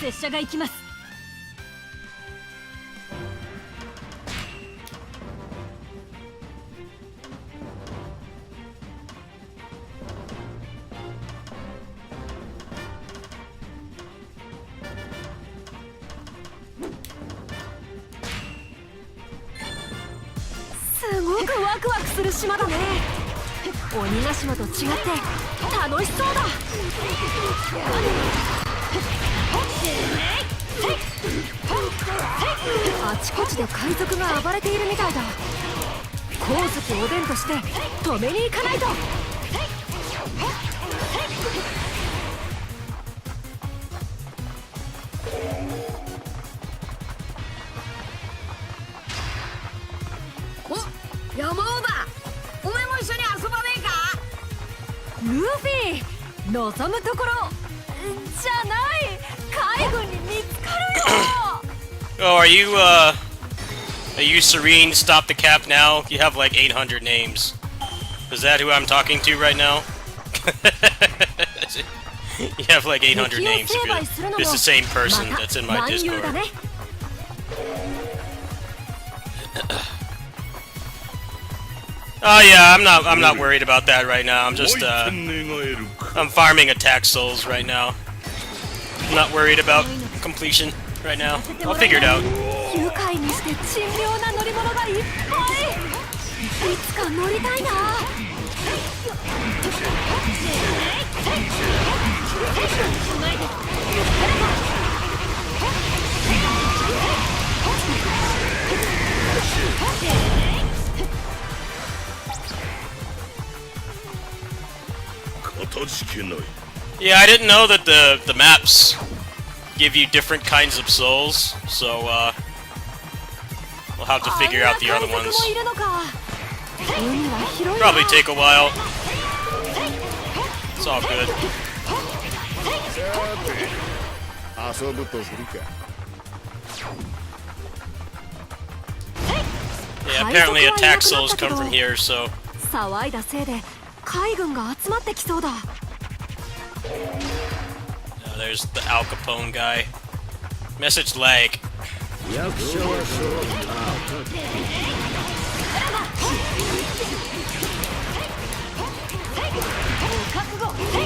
拙者が行きます。すごくワクワクする島だね。鬼ヶ島と違って楽しそうだ。あちこちで海賊が暴れているみたいだ。光月おでんとして止めに行かないと。お、山尾だ。お前も一緒に遊ばねえか。ルフィ、望むところじゃない。海軍に見つかるよ。Oh, are you Serene? Stop the cap now. You have like 800 names. Is that who I'm talking to right now? You have like 800 names. It's the same person that's in my Discord. Oh yeah, I'm not worried about that right now. I'm just I'm farming attack souls right now. I'm not worried about completion right now. I'll figure it out. 愉快にして珍妙な乗り物がいっぱい。いつか乗りたいな。Yeah, I didn't know that the maps give you different kinds of souls, so we'll have to figure out the other ones. Probably take a while. It's all good. Yeah, apparently attack souls come from here, so. 騒いだせいで海軍が集まってきそうだ。There's the Al Capone guy. Message lag.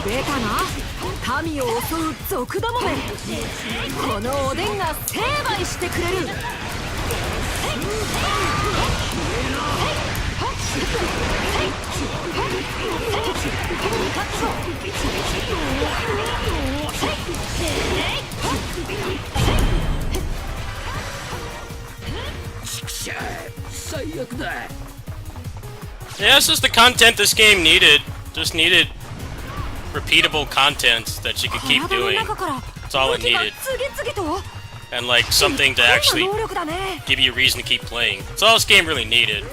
出たな。民を襲う賊どもめ。このおでんが成敗してくれる。Yeah, it's just the content this game needed. Just needed repeatable content that you could keep doing. That's all it needed. And like something to actually give you a reason to keep playing. That's all this game really needed.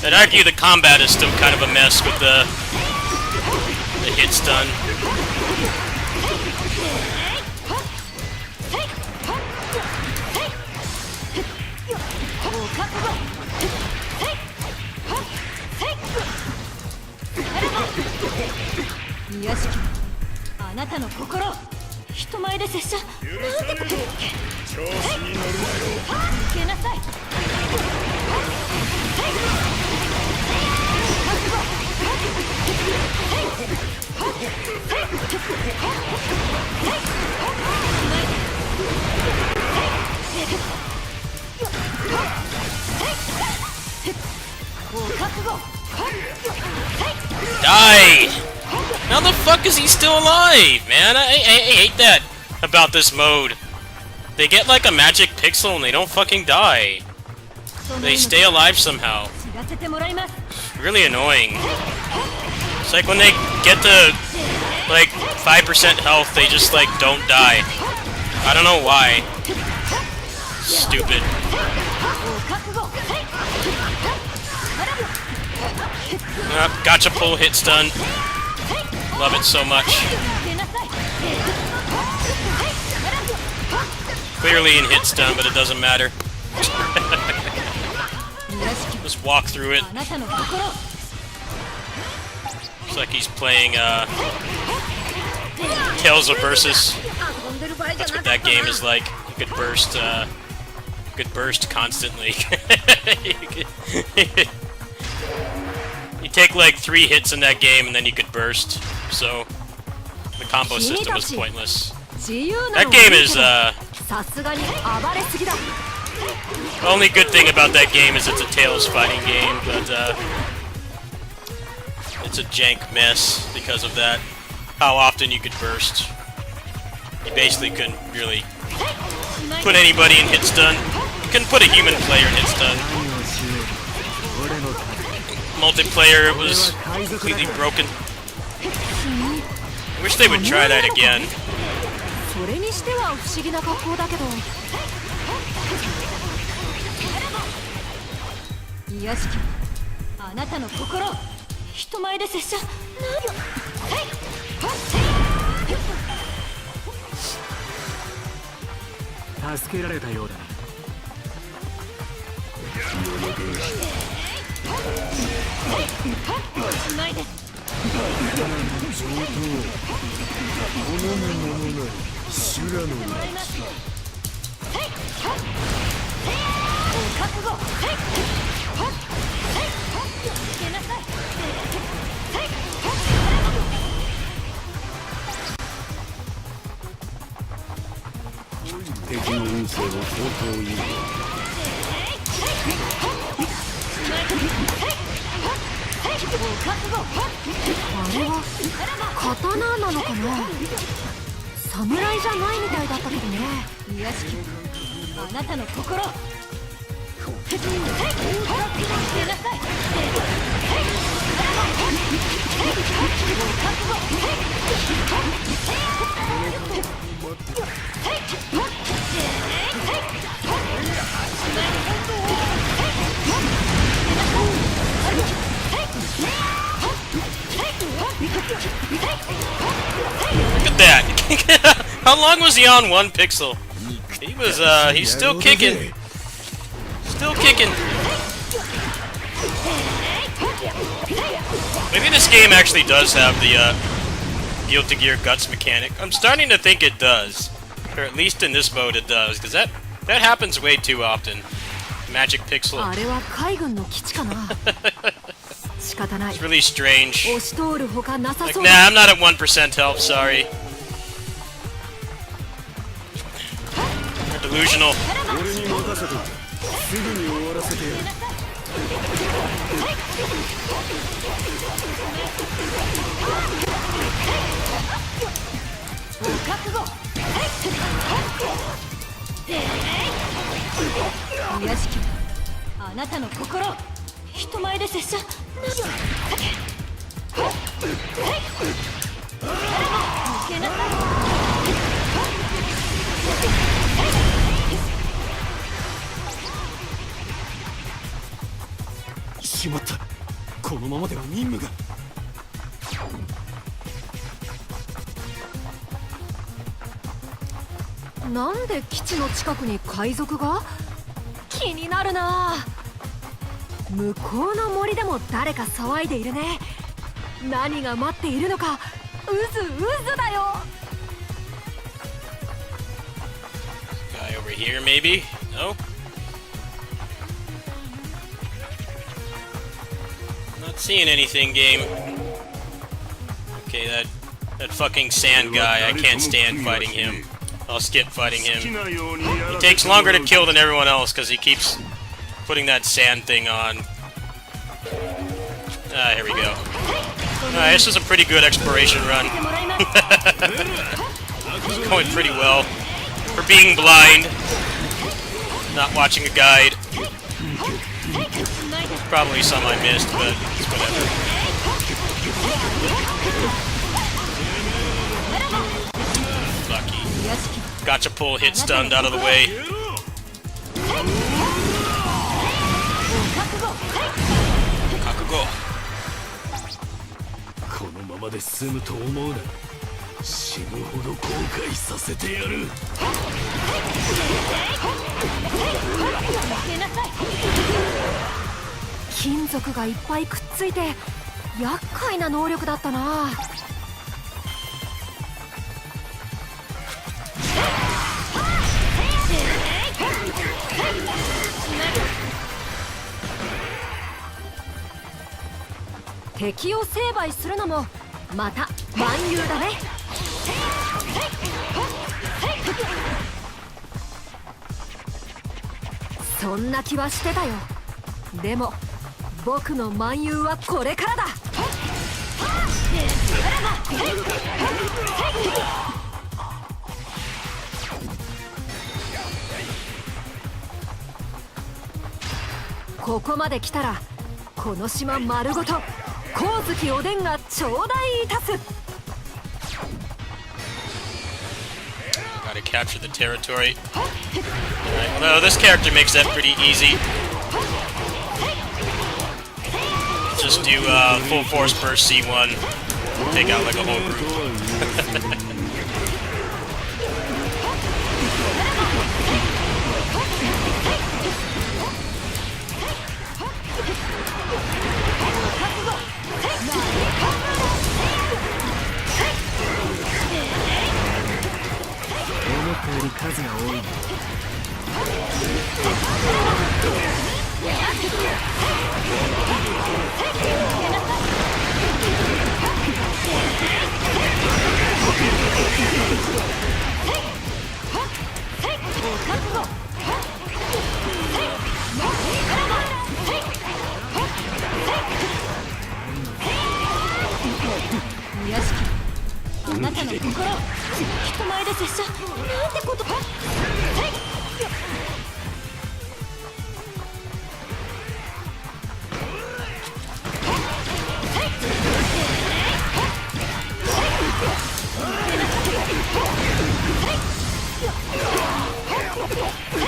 I'd argue the combat is still kind of a mess with the hit stun. Die! How the fuck is he still alive, man? I hate that about this mode. They get like a magic pixel and they don't fucking die. They stay alive somehow. Really annoying. It's like when they get to like 5% health, they just like don't die. I don't know why. Stupid. Gotcha pull hit stun. Love it so much. Clearly in hit stun, but it doesn't matter. Just walk through it. Looks like he's playing Tales of Versus. That's what that game is like. You could burst constantly. You take like 3 hits in that game and then you could burst. So the combo system is pointless. That game is the only good thing about that game is it's a Tails fighting game, but it's a jank mess because of that. How often you could burst. You basically couldn't really put anybody in hit stun. You couldn't put a human player in hit stun. Multiplayer, it was completely broken. I wish they would try that again. Look at that! How long was he on 1 pixel? He was, he's still kicking. Still kicking. Maybe this game actually does have the, Guilty Gear Guts mechanic. I'm starting to think it does. Or at least in this mode it does, because that happens way too often. Magic pixel. It's really strange. Like, nah, I'm not at 1% health, sorry. You're delusional.なんで基地の近くに海賊が？気になるな。向こうの森でも誰か騒いでいるね。何が待っているのか、うずうずだよ。Guy over here, maybe? No? Not seeing anything, game. Okay, that That fucking sand guy, I can't stand fighting him. I'll skip fighting him. He takes longer to kill than everyone else because he keeps putting that sand thing on. Ah, here we go. Alright, this is a pretty good exploration run. It's going pretty well. For being blind, not watching a guide. Probably some I missed, but it's whatever. Lucky. Gotcha pull, hit stunned out of the way. Kakugo. このままで済むと思うな。死ぬほど後悔させてやる。金属がいっぱいくっついて厄介な能力だったな。敵を成敗するのもまた万有だね。そんな気はしてたよ。でも僕の万有はこれからだ。ここまで来たらこの島丸ごと光月おでんが頂戴いたす。Gotta capture the territory. Alright, although this character makes that pretty easy. Just do full force burst C1, take out like a whole group.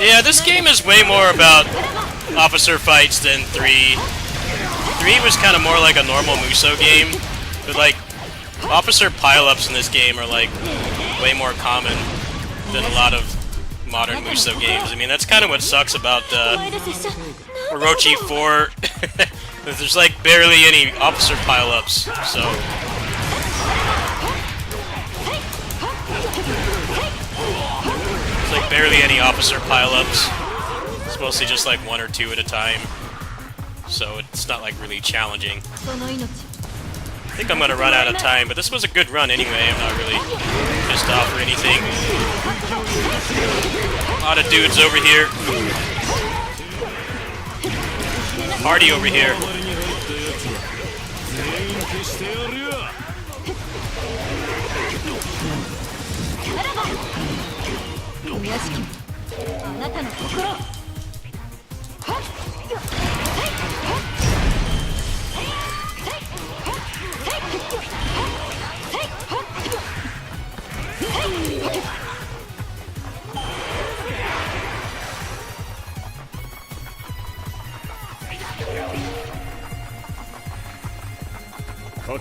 Yeah, this game is way more about officer fights than 3. 3 was kind of more like a normal Musou game, but like officer pileups in this game are like way more common than a lot of modern Musou games. I mean, that's kind of what sucks about Orochi 4. There's like barely any officer pileups, so. There's like barely any officer pileups. It's mostly just like 1 or 2 at a time, so it's not like really challenging. I think I'm gonna run out of time, but this was a good run anyway. I'm not really pissed off or anything. A lot of dudes over here. Party over here.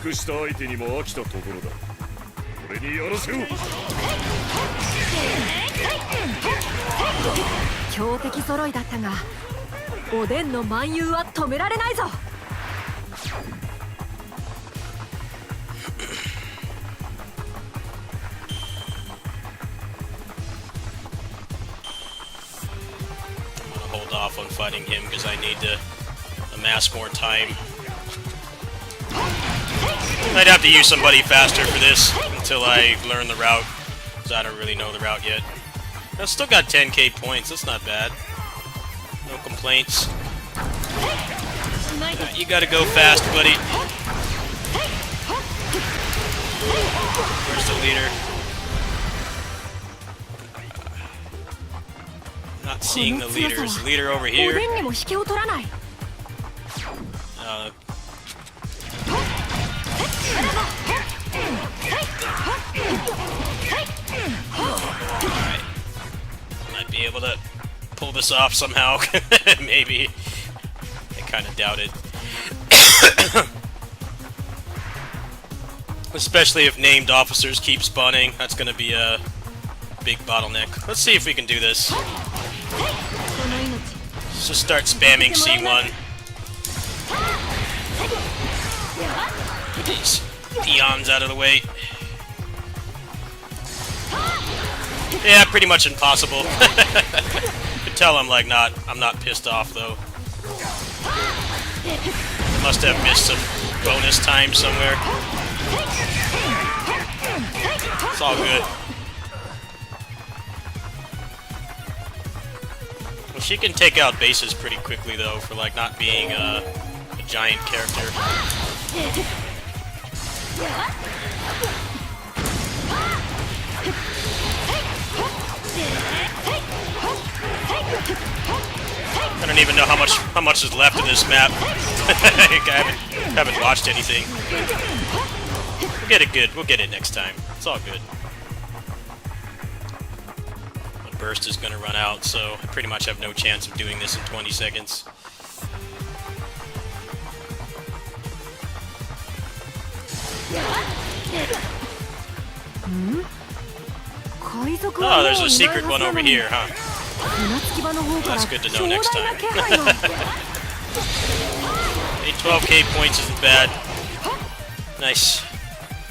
隠した相手にも飽きたところだ。俺にやらせよ。強敵揃いだったが、おでんの万有は止められないぞ。Hold off on fighting him because I need to amass more time. I'd have to use somebody faster for this. until I learn the route, because I don't really know the route yet. I've still got 10k points, that's not bad. No complaints. You gotta go fast, buddy. Where's the leader? Not seeing the leader. Is the leader over here? Alright. Might be able to pull this off somehow. Maybe. I kind of doubt it. Especially if named officers keep spawning. That's going to be a big bottleneck. Let's see if we can do this. Let's just start spamming C1. Get these peons out of the way. Yeah, pretty much impossible. You can tell I'm not pissed off though. Must have missed some bonus time somewhere. It's all good. Well, she can take out bases pretty quickly though for like not being a giant character. I don't even know how much is left of this map. I haven't watched anything. We'll get it good. We'll get it next time. It's all good. The burst is gonna run out, so I pretty much have no chance of doing this in 20 seconds. Oh, there's a secret one over here, huh? Well, that's good to know next time. 12k points isn't bad. Nice.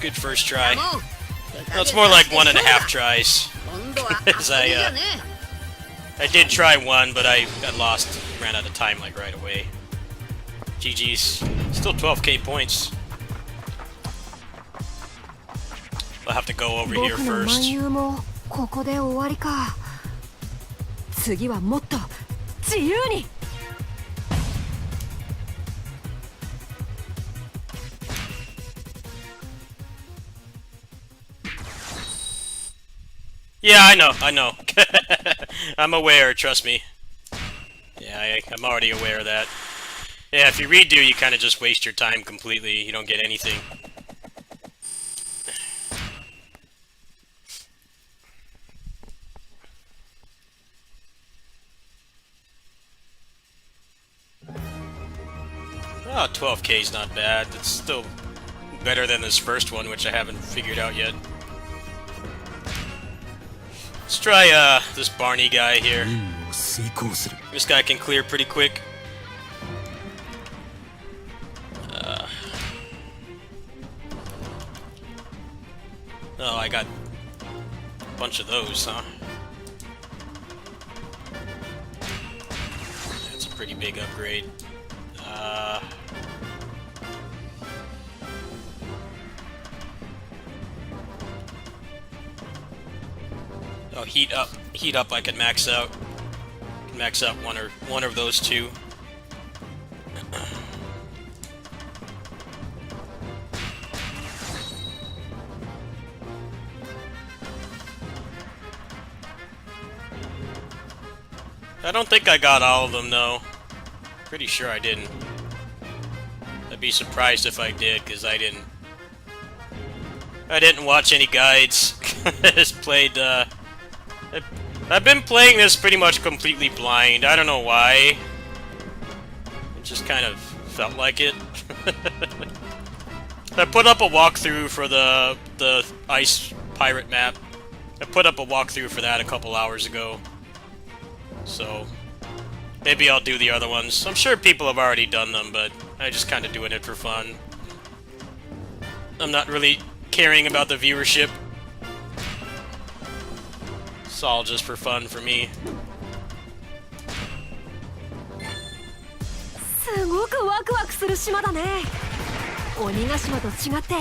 Good first try. No, it's more like 1.5 tries. Because I did try one, but I got lost. Ran out of time like right away. GG's. Still 12k points. I'll have to go over here first. Yeah, I know. I'm aware, trust me. Yeah, I'm already aware of that. Yeah, if you redo, you kind of just waste your time completely. You don't get anything. Oh, 12k is not bad. It's still better than this first one, which I haven't figured out yet. Let's try this Barney guy here. This guy can clear pretty quick. Oh, I got a bunch of those, huh? That's a pretty big upgrade. Oh, heat up. I can max out. Max out one of those two. I don't think I got all of them, though. Pretty sure I didn't. I'd be surprised if I did, because I didn't watch any guides. I just played, I've been playing this pretty much completely blind. I don't know why. It just kind of felt like it. I put up a walkthrough for the Ice Pirate map. I put up a walkthrough for that a couple hours ago. So, maybe I'll do the other ones. I'm sure people have already done them, but I'm just kind of doing it for fun. I'm not really caring about the viewership. It's all just for fun for me. すごくワクワクする島だね。鬼ヶ島と違って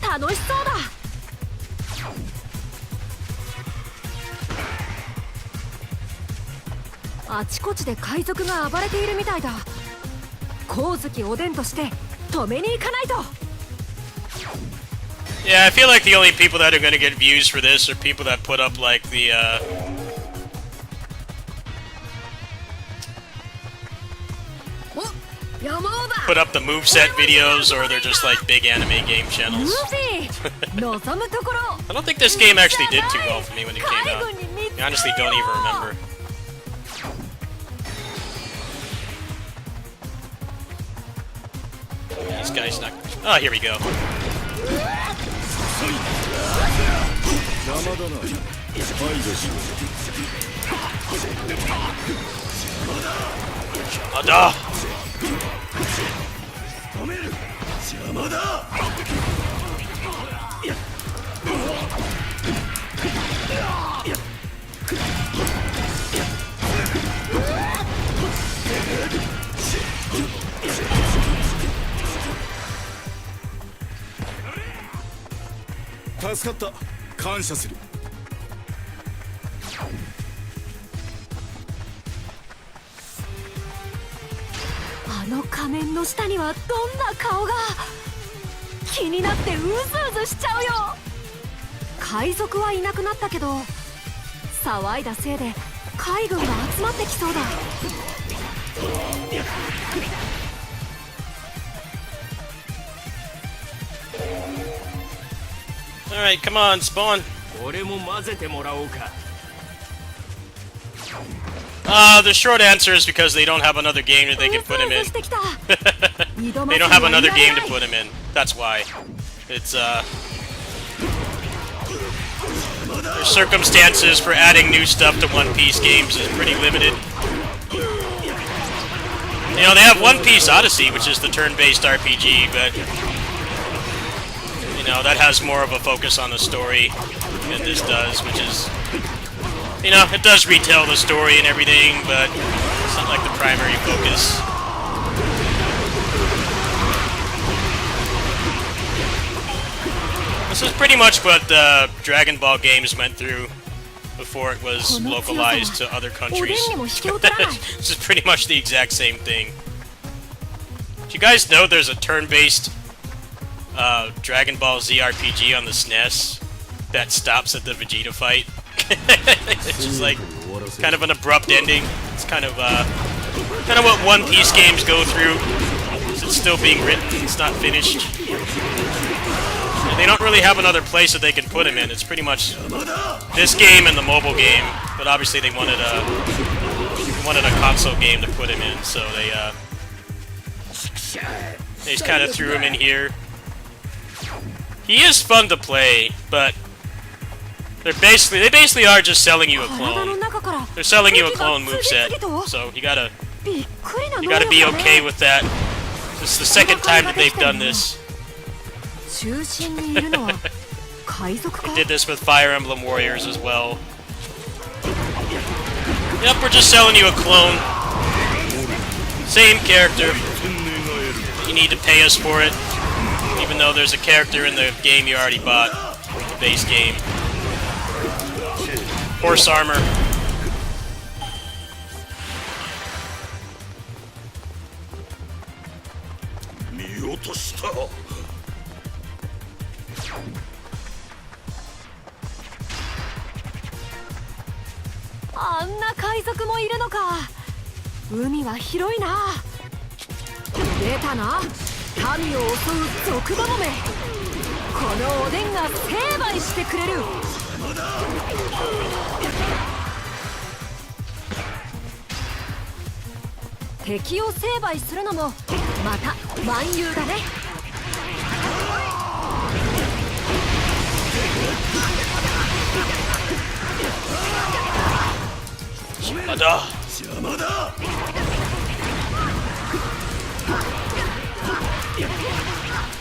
楽しそうだ。あちこちで海賊が暴れているみたいだ。光月おでんとして止めに行かないと。 Yeah, I feel like the only people that are gonna get views for this are people that put up like the put up the moveset videos, or they're just like big anime game channels. I don't think this game actually did too well for me when it came out. I honestly don't even remember. These guys not. Oh, here we go. Ada! 助かった。感謝する。あの仮面の下にはどんな顔が。気になってうずうずしちゃうよ。海賊はいなくなったけど、騒いだせいで海軍が集まってきそうだ。Alright, come on, spawn. 俺も混ぜてもらおうか。The short answer is because they don't have another game that they can put him in. They don't have another game to put him in. That's why. It's, their circumstances for adding new stuff to One Piece games is pretty limited. You know, they have One Piece Odyssey, which is the turn-based RPG, but you know, that has more of a focus on the story than this does, which is, you know, it does retell the story and everything, but it's not like the primary focus. This is pretty much what Dragon Ball games went through before it was localized to other countries. This is pretty much the exact same thing. Do you guys know there's a turn-based Dragon Ball Z RPG on the SNES that stops at the Vegeta fight? It's just like kind of an abrupt ending. It's kind of what One Piece games go through. It's still being written. It's not finished. And they don't really have another place that they can put him in. It's pretty much this game and the mobile game. But obviously they wanted a console game to put him in, so they just kind of threw him in here. He is fun to play, but they basically are just selling you a clone. They're selling you a clone moveset, so you gotta be okay with that. This is the second time that they've done this. They did this with Fire Emblem Warriors as well. Yep, we're just selling you a clone. Same character. You need to pay us for it, even though there's a character in the game you already bought, the base game. Horse armor.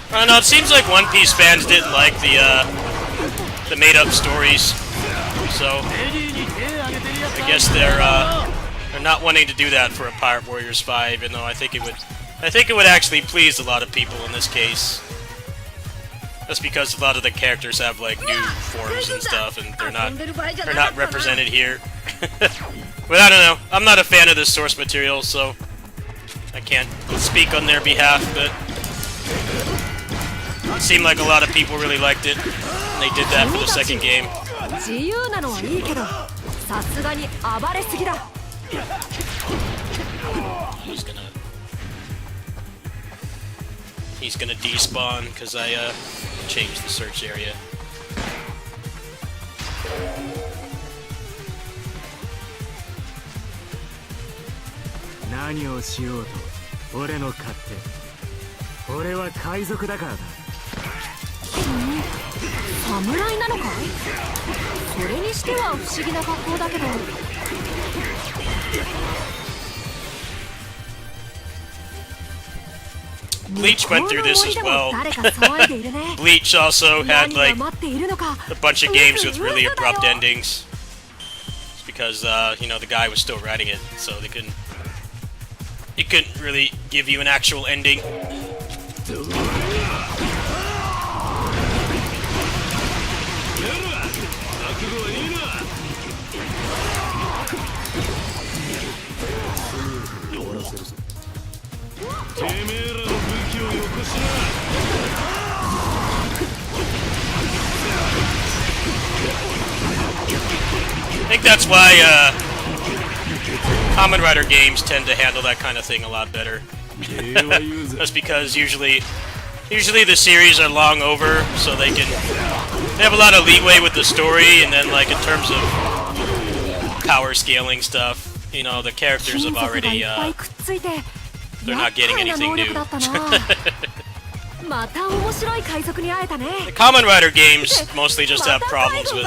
I don't know, it seems like One Piece fans didn't like the made-up stories, so I guess they're not wanting to do that for a Pirate Warriors 5, even though I think it would actually please a lot of people in this case. That's because a lot of the characters have like new forms and stuff, and they're not represented here. But I don't know. I'm not a fan of this source material, so I can't speak on their behalf. But it seemed like a lot of people really liked it, and they did that for the second game. He's gonna despawn because I changed the search area. Bleach went through this as well. Bleach also had like a bunch of games with really abrupt endings. It's because you know, the guy was still writing it, so he couldn't really give you an actual ending. I think that's why Kamen Rider games tend to handle that kind of thing a lot better. That's because usually the series are long over, so they have a lot of leeway with the story, and then like in terms of power scaling stuff, you know, the characters have already they're not getting anything new. The Kamen Rider games mostly just have problems with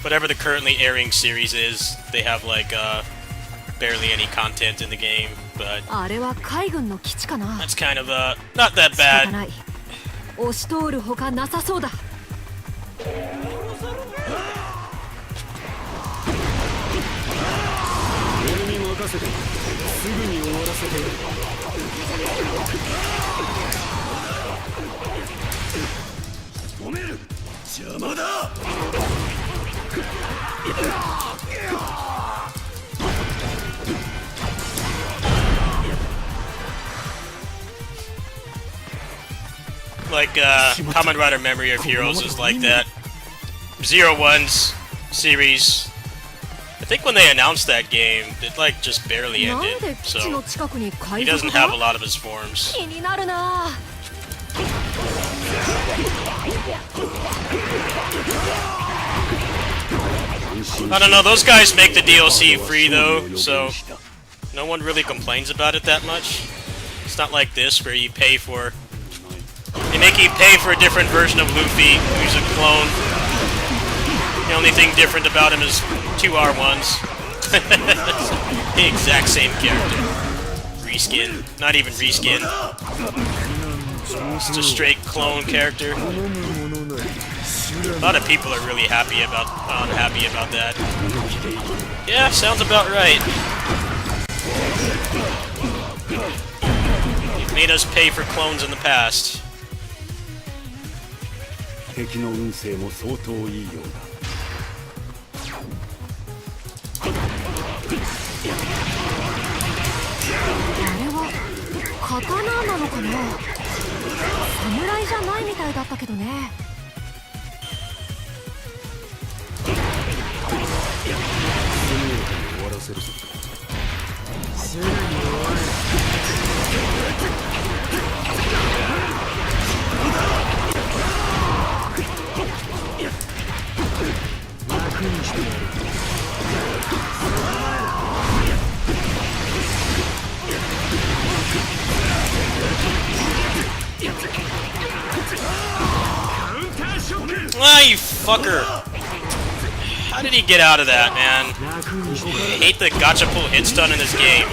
whatever the currently airing series is. They have like barely any content in the game, but that's kind of not that bad. Like Kamen Rider Memory of Heroes is like that. 01's series, I think when they announced that game, it like just barely ended, so he doesn't have a lot of his forms. I don't know, those guys make the DLC free though, so no one really complains about it that much. It's not like this where you pay for... They make you pay for a different version of Luffy, who's a clone. The only thing different about him is 2 R1s. The exact same character. Reskin. Not even reskin. Just a straight clone character. A lot of people are really unhappy about that. Yeah, sounds about right. You've made us pay for clones in the past. 敵の運勢も相当いいようだ。あれは刀なのかな。侍じゃないみたいだったけどね。終わらせるぞ。すぐに終わる。楽にしてやる。Ah, you fucker! How did he get out of that, man? I hate the gacha pull hit stun in this game.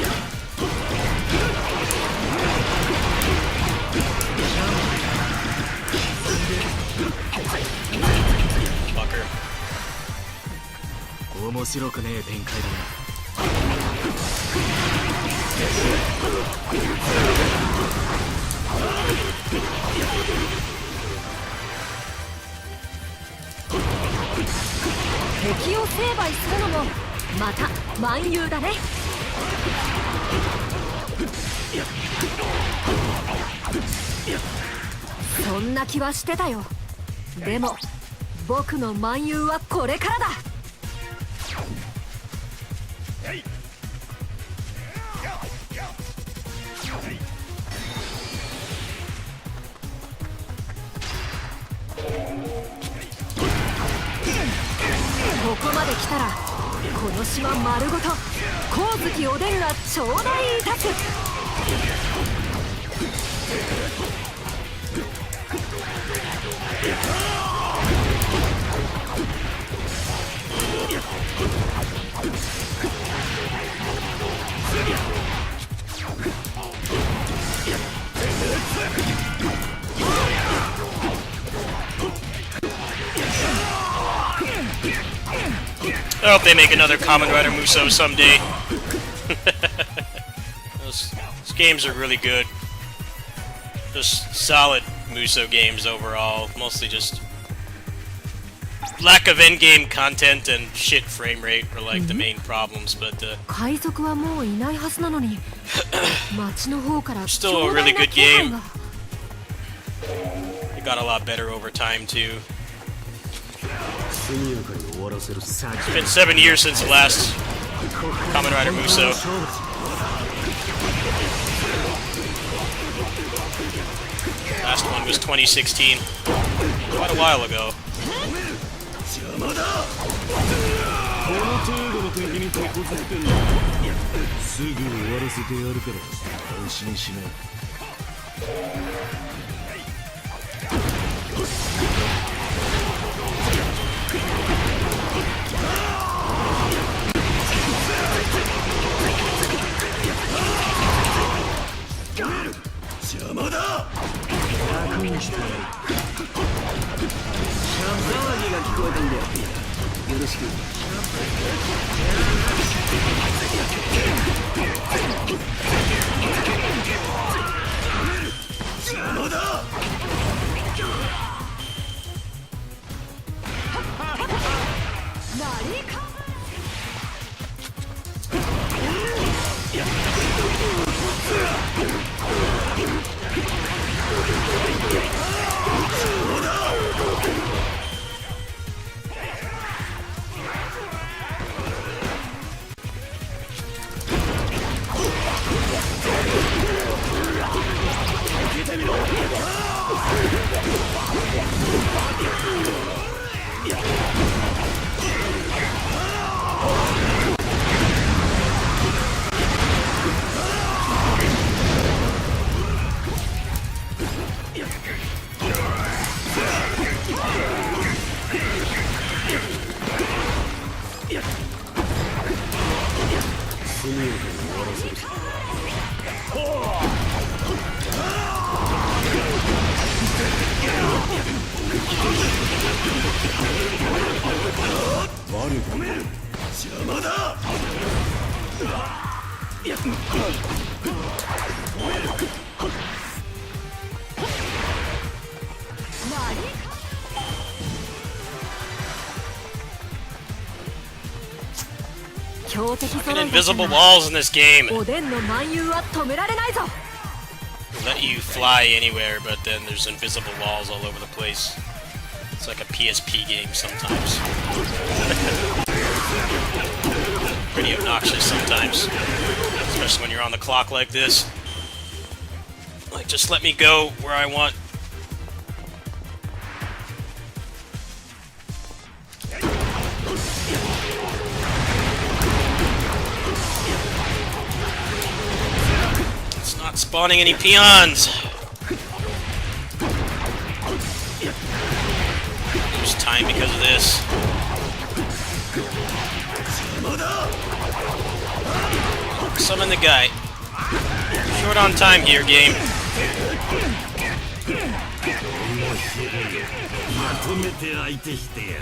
Fucker. 面白くねえ展開だな。敵を成敗するのもまた蛮勇だね。そんな気はしてたよ。でも僕の蛮勇はこれからだ。ここまで来たらこの島丸ごと光月おでんがちょうどいいたつ。I hope they make another Kamen Rider Muso someday. those games are really good. Just solid Muso games overall. Mostly just lack of endgame content and shit frame rate are like the main problems, but海賊はもういないはずなのに町の方から still a really good game. It got a lot better over time too. It's been 7 years since the last Kamen Rider Muso. Last one was 2016. Quite a while ago. Fucking invisible walls in this game. おでんの蛮勇は止められないぞ。 Let you fly anywhere, but then there's invisible walls all over the place. It's like a PSP game sometimes. Pretty obnoxious sometimes. Especially when you're on the clock like this. Like, just let me go where I want. It's not spawning any peons. Lose time because of this. Summon the guy. Short on time here, game.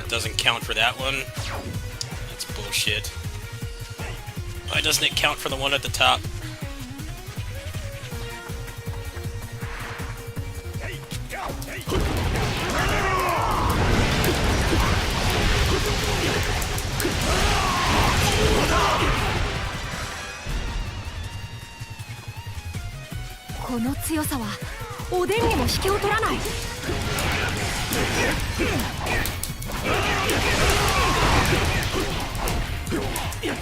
Doesn't count for that one. That's bullshit. Why doesn't it count for the one at the top? の強さはおでんにも引けを取らない。速や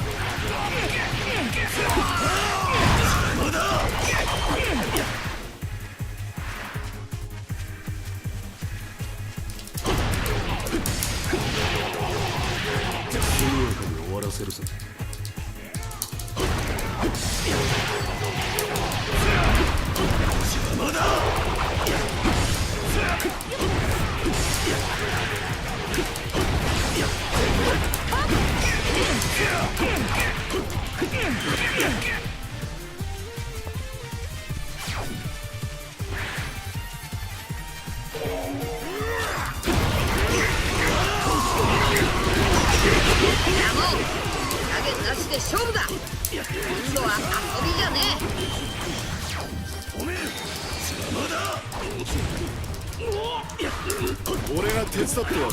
かに終わらせるぞ。邪魔だ。影なしで勝負だ。今度は遊びじゃねえ。俺が手伝ってやる。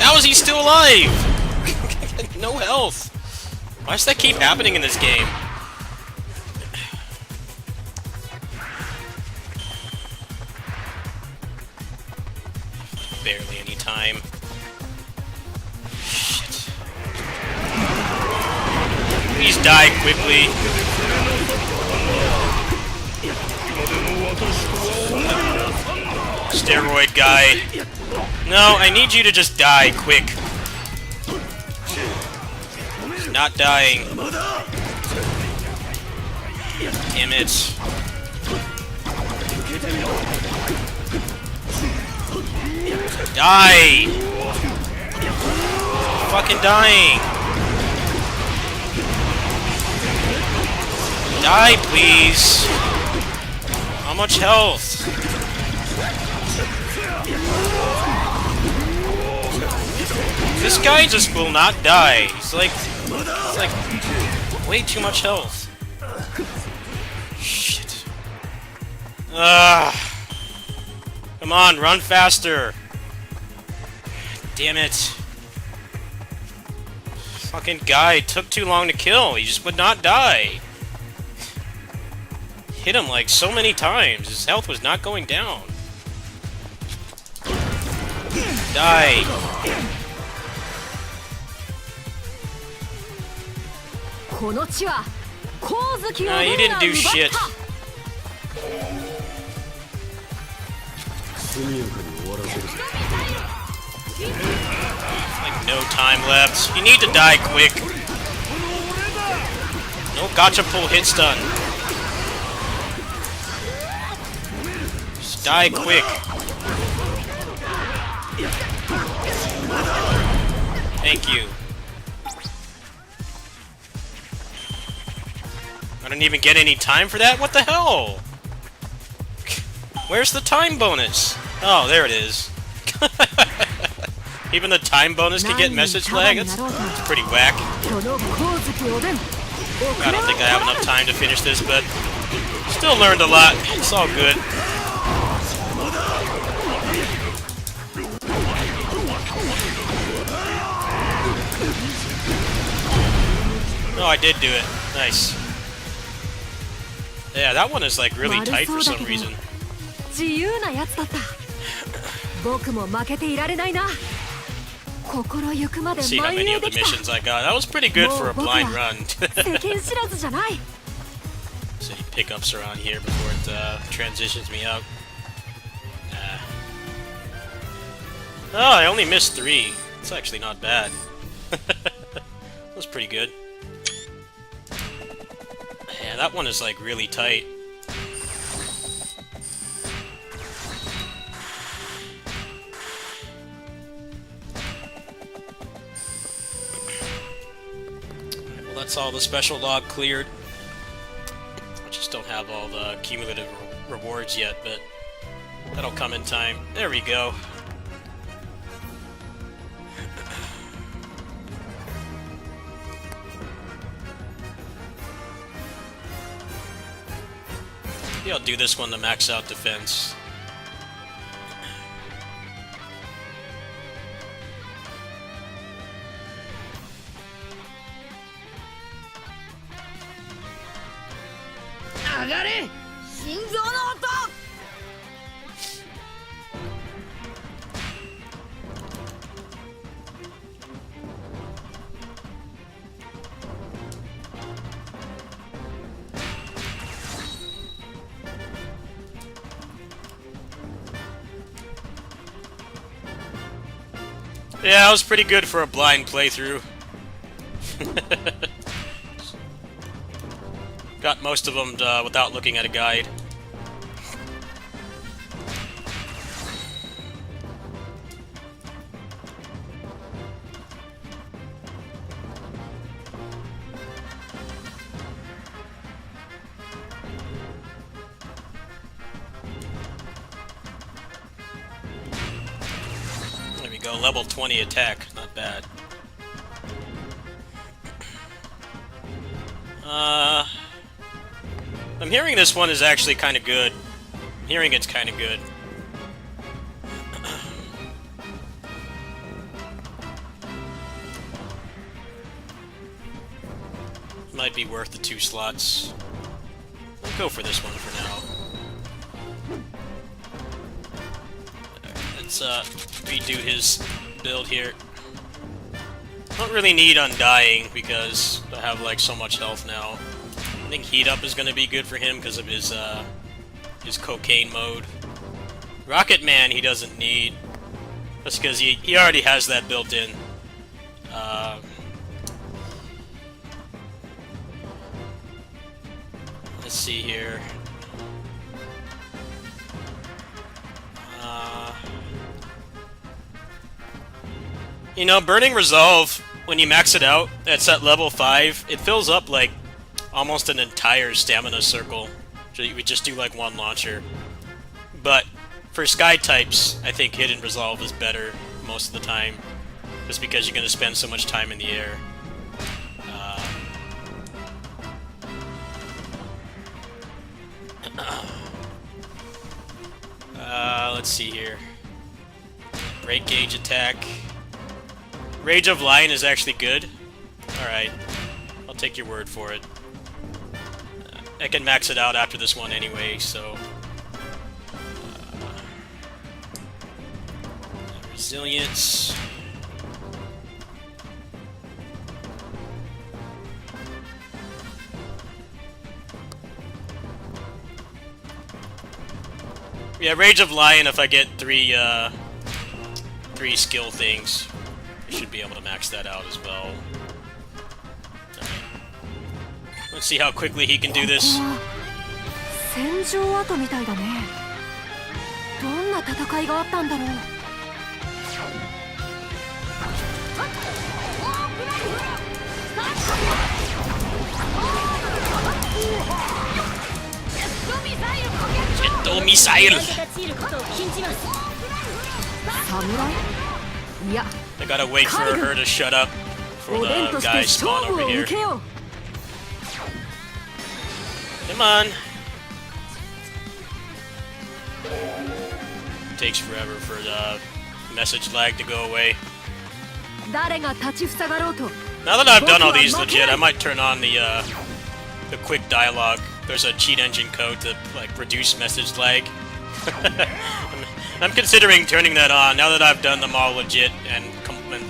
How is he still alive? No health. Why does that keep happening in this game? Barely any time. Shit. Please die quickly. Steroid guy. No, I need you to just die quick. He's not dying. Damn it. Die! Fucking dying! Die, please! How much health? This guy just will not die. He's like way too much health. Shit. Come on, run faster. Damn it. Fucking guy took too long to kill. He just would not die. Hit him like so many times. His health was not going down. Die. No, you didn't do shit. Like no time left. You need to die quick. No gotcha pull hit stun. Just die quick. Thank you. I didn't even get any time for that? What the hell? Where's the time bonus? Oh, there it is. Even the time bonus can get message lag? That's pretty whack. I don't think I have enough time to finish this, but still learned a lot. It's all good. Oh, I did do it. Nice. Yeah, that one is like really tight for some reason. See how many of the missions I got. That was pretty good for a blind run. So any pickups around here before it transitions me up. Oh, I only missed 3. It's actually not bad. That was pretty good. Yeah, that one is like really tight. Well, that's all the special log cleared. I just don't have all the cumulative rewards yet, but that'll come in time. There we go. Maybe I'll do this one to max out defense. 上がれ心臓の音 Yeah, that was pretty good for a blind playthrough. Got most of them without looking at a guide. There we go, level 20 attack, not bad. I'm hearing this one is actually kind of good. I'm hearing it's kind of good. Might be worth the 2 slots. I'll go for this one for now. Let's redo his build here. Don't really need Undying because I have like so much health now. I think Heat Up is going to be good for him because of his cocaine mode. Rocket Man he doesn't need. That's because he already has that built in. Let's see here. You know, Burning Resolve, when you max it out, it's at level 5, it fills up like almost an entire stamina circle. So you would just do like 1 launcher. But for Sky types, I think Hidden Resolve is better most of the time. Just because you're going to spend so much time in the air. Let's see here. Break Gauge attack. Rage of Lion is actually good. Alright. I'll take your word for it. I can max it out after this one anyway, so... Resilience... Yeah, Rage of Lion, if I get 3 skill things, I should be able to max that out as well. Alright. Let's see how quickly he can do this. 戦場跡みたいだね。どんな戦いがあったんだろう。ジェットミサイル I gotta wait for her to shut up for the guys spawn over here. Come on. Takes forever for the message lag to go away. Now that I've done all these legit, I might turn on the quick dialogue. There's a cheat engine code to like reduce message lag. I'm considering turning that on now that I've done them all legit and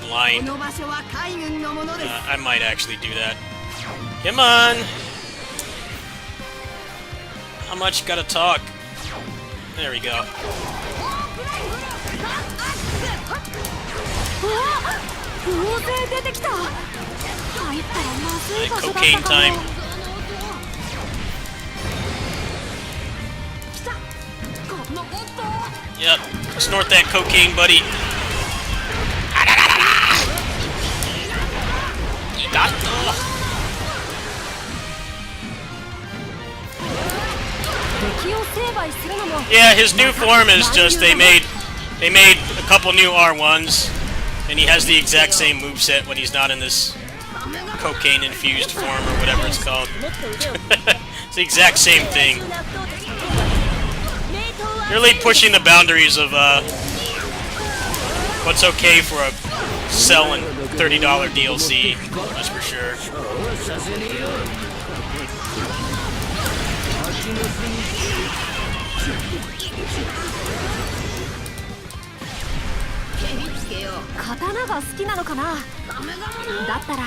blind. I might actually do that. Come on! How much gotta talk? There we go. Cocaine time. Yep, snort that cocaine, buddy. Yeah, his new form is just they made a couple new R1s, and he has the exact same moveset when he's not in this cocaine infused form or whatever it's called. It's the exact same thing. Really pushing the boundaries of what's okay for a sell and $30 DLC, that's for sure. 刀が好きなのかな。だったら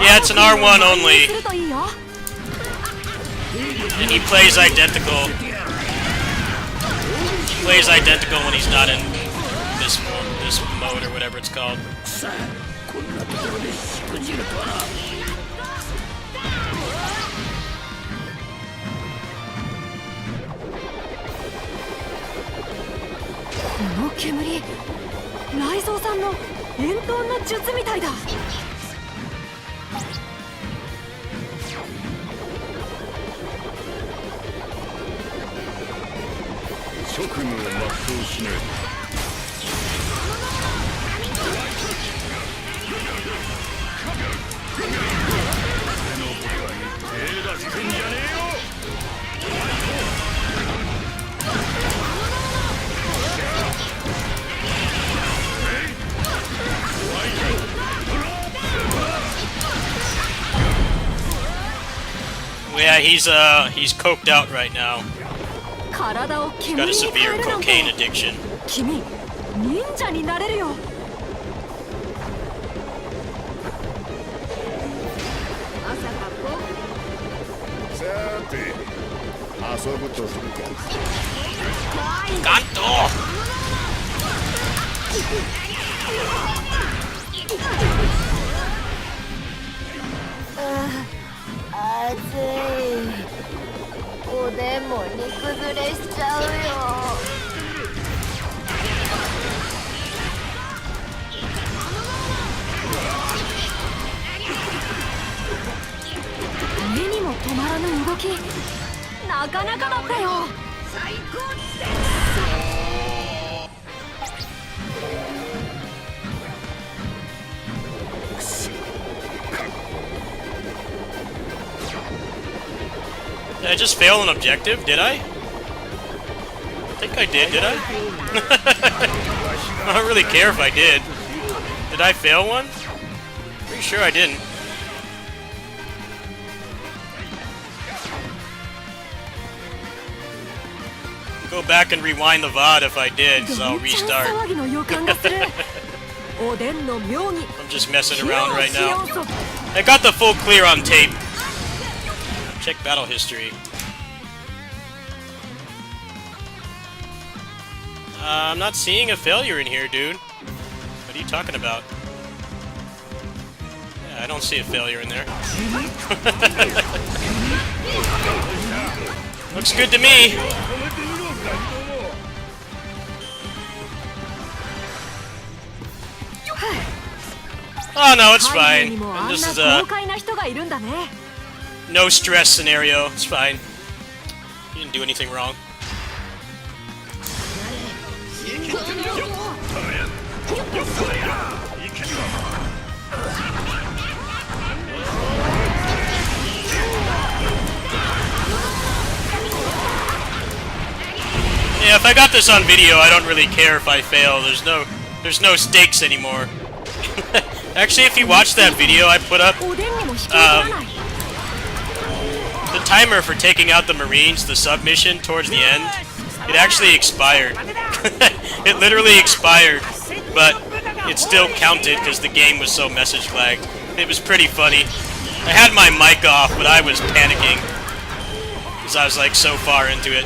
Yeah, it's an R1 only. And he plays identical. He plays identical when he's not in this mode or whatever it's called. こんなところでしくじるとはな。この煙、雷蔵さんの遠投の術みたいだ。職務を全うしねえ。手出してんじゃねえよ。Yeah, he's coked out right now. 体を He's got a 煙に変え severe るなん cocaine て。 addiction. 君、忍者になれるよ。まさかこうさて遊ぶとするか。ガント暑い。おでんも煮崩れしちゃうよ。目にも止まらぬ動き、なかなかだったよ。最高っす。 Did I just fail an objective? Did I? I think I did I? I don't really care if I did. Did I fail one? Pretty sure I didn't. Go back and rewind the VOD if I did, so I'll restart. 騒ぎの予感がする。おでんの妙に I'm just messing around right now. I got the full clear on tape. Check battle history. I'm not seeing a failure in here, dude. What are you talking about? Yeah, I don't see a failure in there. Looks good to me. Oh no, it's fine. This is a 豪快な人がいるんだね。 no stress scenario. It's fine. You didn't do anything wrong. Yeah, if I got this on video, I don't really care if I fail. There's no stakes anymore. Actually, if you watch that video I put up, おでんにも引きずらない。 the timer for taking out the Marines, the submission towards the end, it actually expired. It literally expired, but it still counted because the game was so message lagged. It was pretty funny. I had my mic off, but I was panicking because I was like so far into it.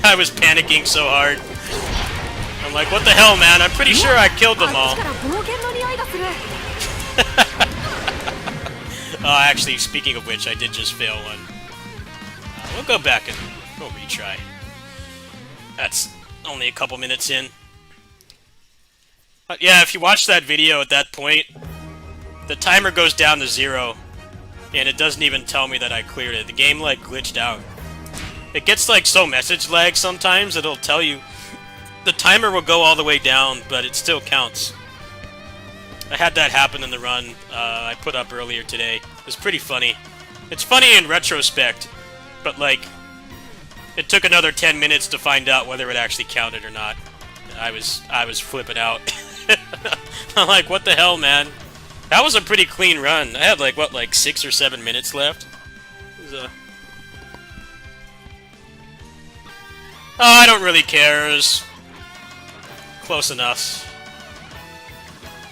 I was panicking so hard. I'm like, what the hell, man? I'm pretty sure I killed them all. あっちから冒険の匂いがする。 Actually, speaking of which, I did just fail one. We'll go back and we'll retry. That's only a couple minutes in. But yeah, if you watch that video at that point, the timer goes down to 0, and it doesn't even tell me that I cleared it. The game, like, glitched out. It gets, like, so message lag sometimes, it'll tell you the timer will go all the way down, but it still counts. I had that happen in the run I put up earlier today. It was pretty funny. It's funny in retrospect, but like, it took another 10 minutes to find out whether it actually counted or not. I was flipping out. I'm like, what the hell, man? That was a pretty clean run. I had like, what, like 6 or 7 minutes left? It was, Oh, I don't really care. It was Close enough.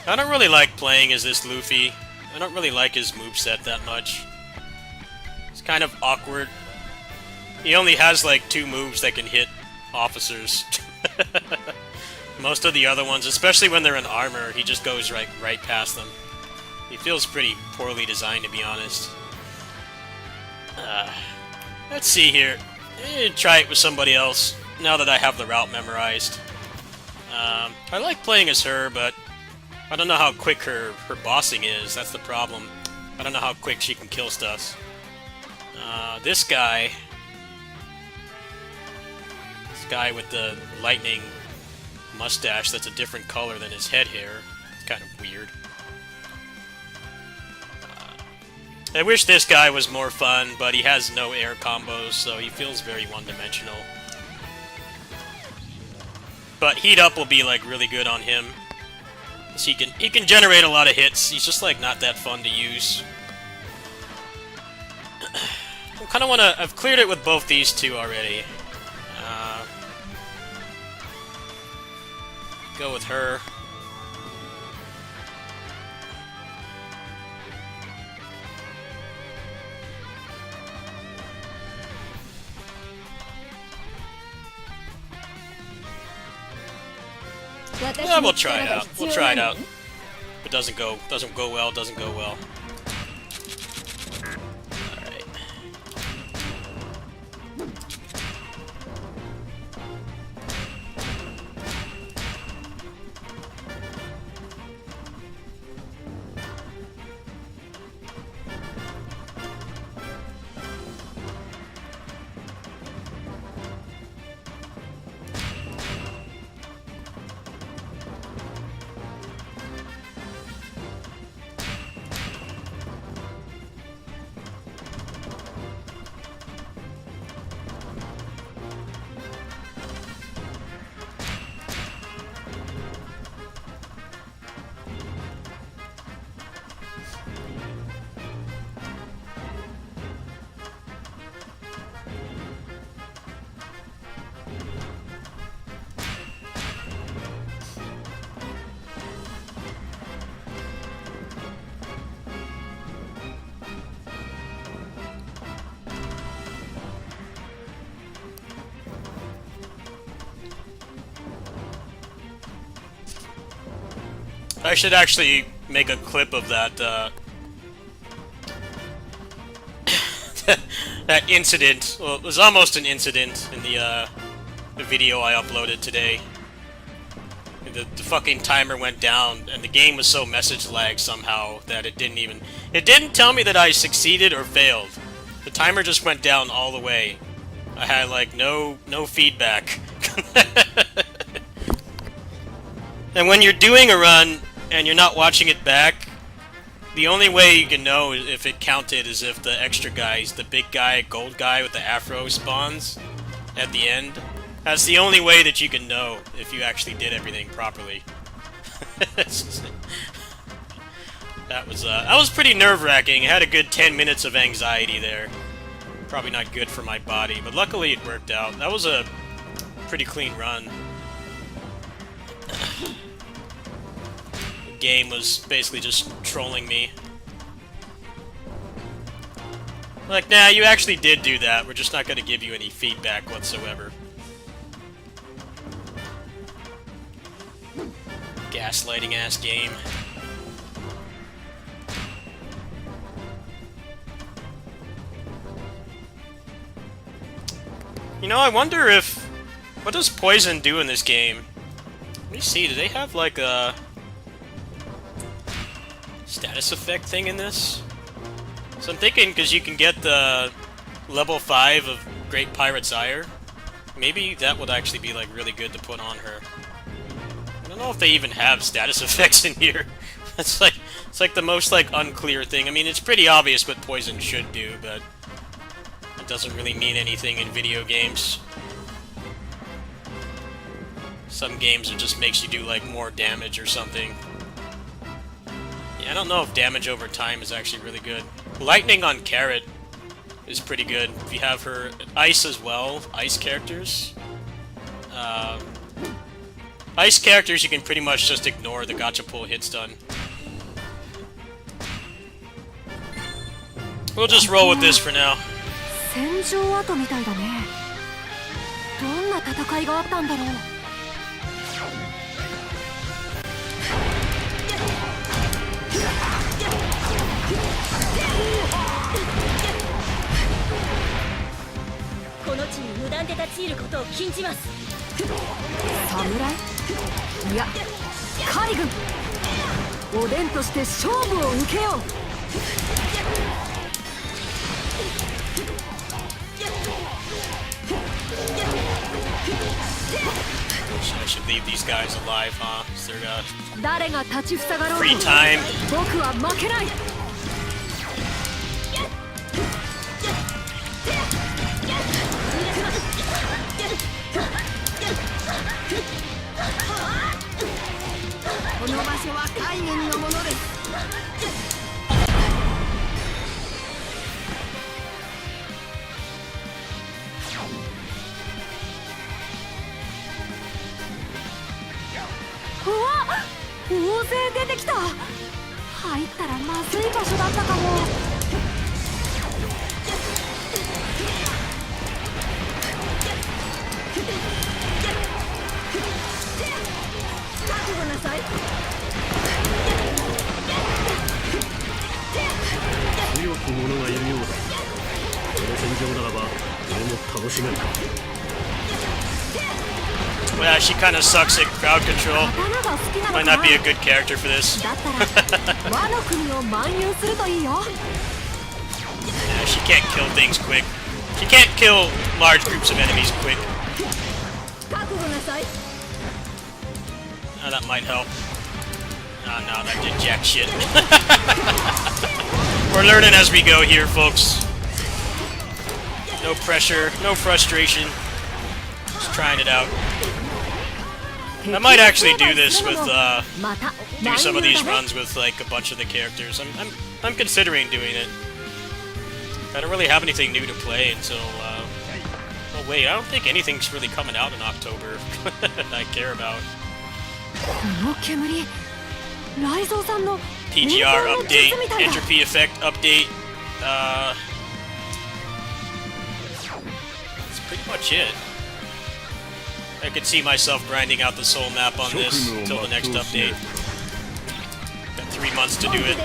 I don't really like playing as this Luffy. I don't really like his moveset that much. It's kind of awkward. He only has like 2 moves that can hit officers. Most of the other ones, especially when they're in armor, he just goes right past them. He feels pretty poorly designed, to be honest. Let's see here. Try it with somebody else, now that I have the route memorized. I like playing as her, but I don't know how quick her bossing is. That's the problem. I don't know how quick she can kill stuff. This guy with the lightning mustache that's a different color than his head hair. It's kind of weird. I wish this guy was more fun, but he has no air combos, so he feels very one-dimensional. But Heat Up will be like really good on him. He can generate a lot of hits. He's just like not that fun to use. I kind of want to. I've cleared it with both these 2 already. Go with her. Yeah, we'll try it out. We'll try it out. If it doesn't go well, doesn't go well. Alright. I should actually make a clip of that, that incident. Well, it was almost an incident in the video I uploaded today. The fucking timer went down, and the game was so message lagged somehow that it didn't tell me that I succeeded or failed. The timer just went down all the way. I had, like, no feedback. And when you're doing a run, and you're not watching it back, the only way you can know if it counted is if the extra guys, the big guy, gold guy with the afro spawns at the end. That's the only way that you can know if you actually did everything properly. That was pretty nerve-wracking. I had a good 10 minutes of anxiety there. Probably not good for my body, but luckily it worked out. That was a pretty clean run. Game was basically just trolling me. Like, nah, you actually did do that. We're just not going to give you any feedback whatsoever. Gaslighting ass game. You know, I wonder if... What does Poison do in this game? Let me see, do they have like a... status effect thing in this? So I'm thinking, because you can get the level 5 of Great Pirate's Ire, maybe that would actually be like really good to put on her. I don't know if they even have status effects in here. It's like the most like unclear thing. I mean, it's pretty obvious what Poison should do, but it doesn't really mean anything in video games. Some games it just makes you do like more damage or something. Yeah, I don't know if damage over time is actually really good. Lightning on Carrot is pretty good. If you have her Ice as well, Ice characters. Ice characters, you can pretty much just ignore the gacha pull hit stun. We'll just roll with this for now. 戦場跡みたいだね。どんな戦いがあったんだろう。この地に無断で立ち入ることを禁じます。侍？いや、海軍。おでんとして勝負を受けよう。I should leave these guys alive, huh? Is there a 誰が立ちふさがろうと free time? 僕は負けない。この場所は海軍のものです。うわっ、大勢出てきた。入ったらまずい場所だったかも。覚悟なさい。強き者がいるようだ。この戦場ならば俺も楽しめるか。 Yeah, she kind of sucks at crowd control. 刀が好きなの Might か not な。 be a good character for this. だったら和の国を漫遊するといいよ。 Yeah, she can't kill things quick. She can't kill large groups of enemies quick. 覚悟なさい。 That might help. No, that did jack shit. We're learning as we go here, folks. No pressure, no frustration. Just trying it out. I might actually do this with, do some of these runs with like a bunch of the characters. I'm considering doing it. I don't really have anything new to play until, oh wait, I don't think anything's really coming out in October that I care about. この煙、雷蔵さんの PGR update, entropy effect update, that's pretty much it. I could see myself grinding out this whole map on this until the next update. Got 3 months to do it.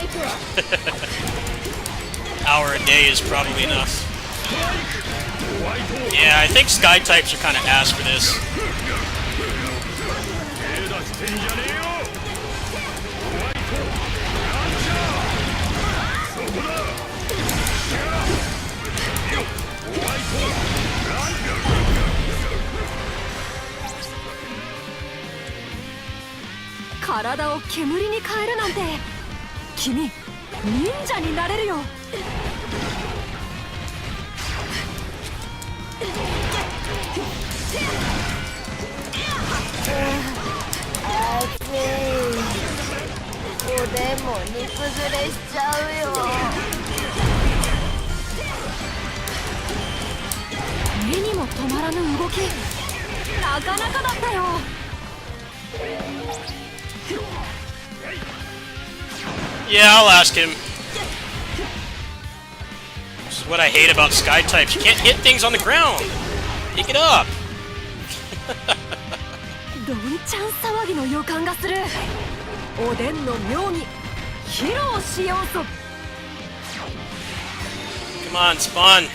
Hour a day is probably enough. Yeah, I think sky types are kind of ass for this. "体を煙に変えるなんて、君忍者になれるよ。熱い。おでんも煮崩れしちゃうよ。目にも止まらぬ動き、なかなかだったよ。Yeah, I'll ask him. This is what I hate about sky types. You can't hit things on the ground. Pick it up. どんちゃん騒ぎの予感がする。おでんの妙に披露しようぞ。Come on, spawn.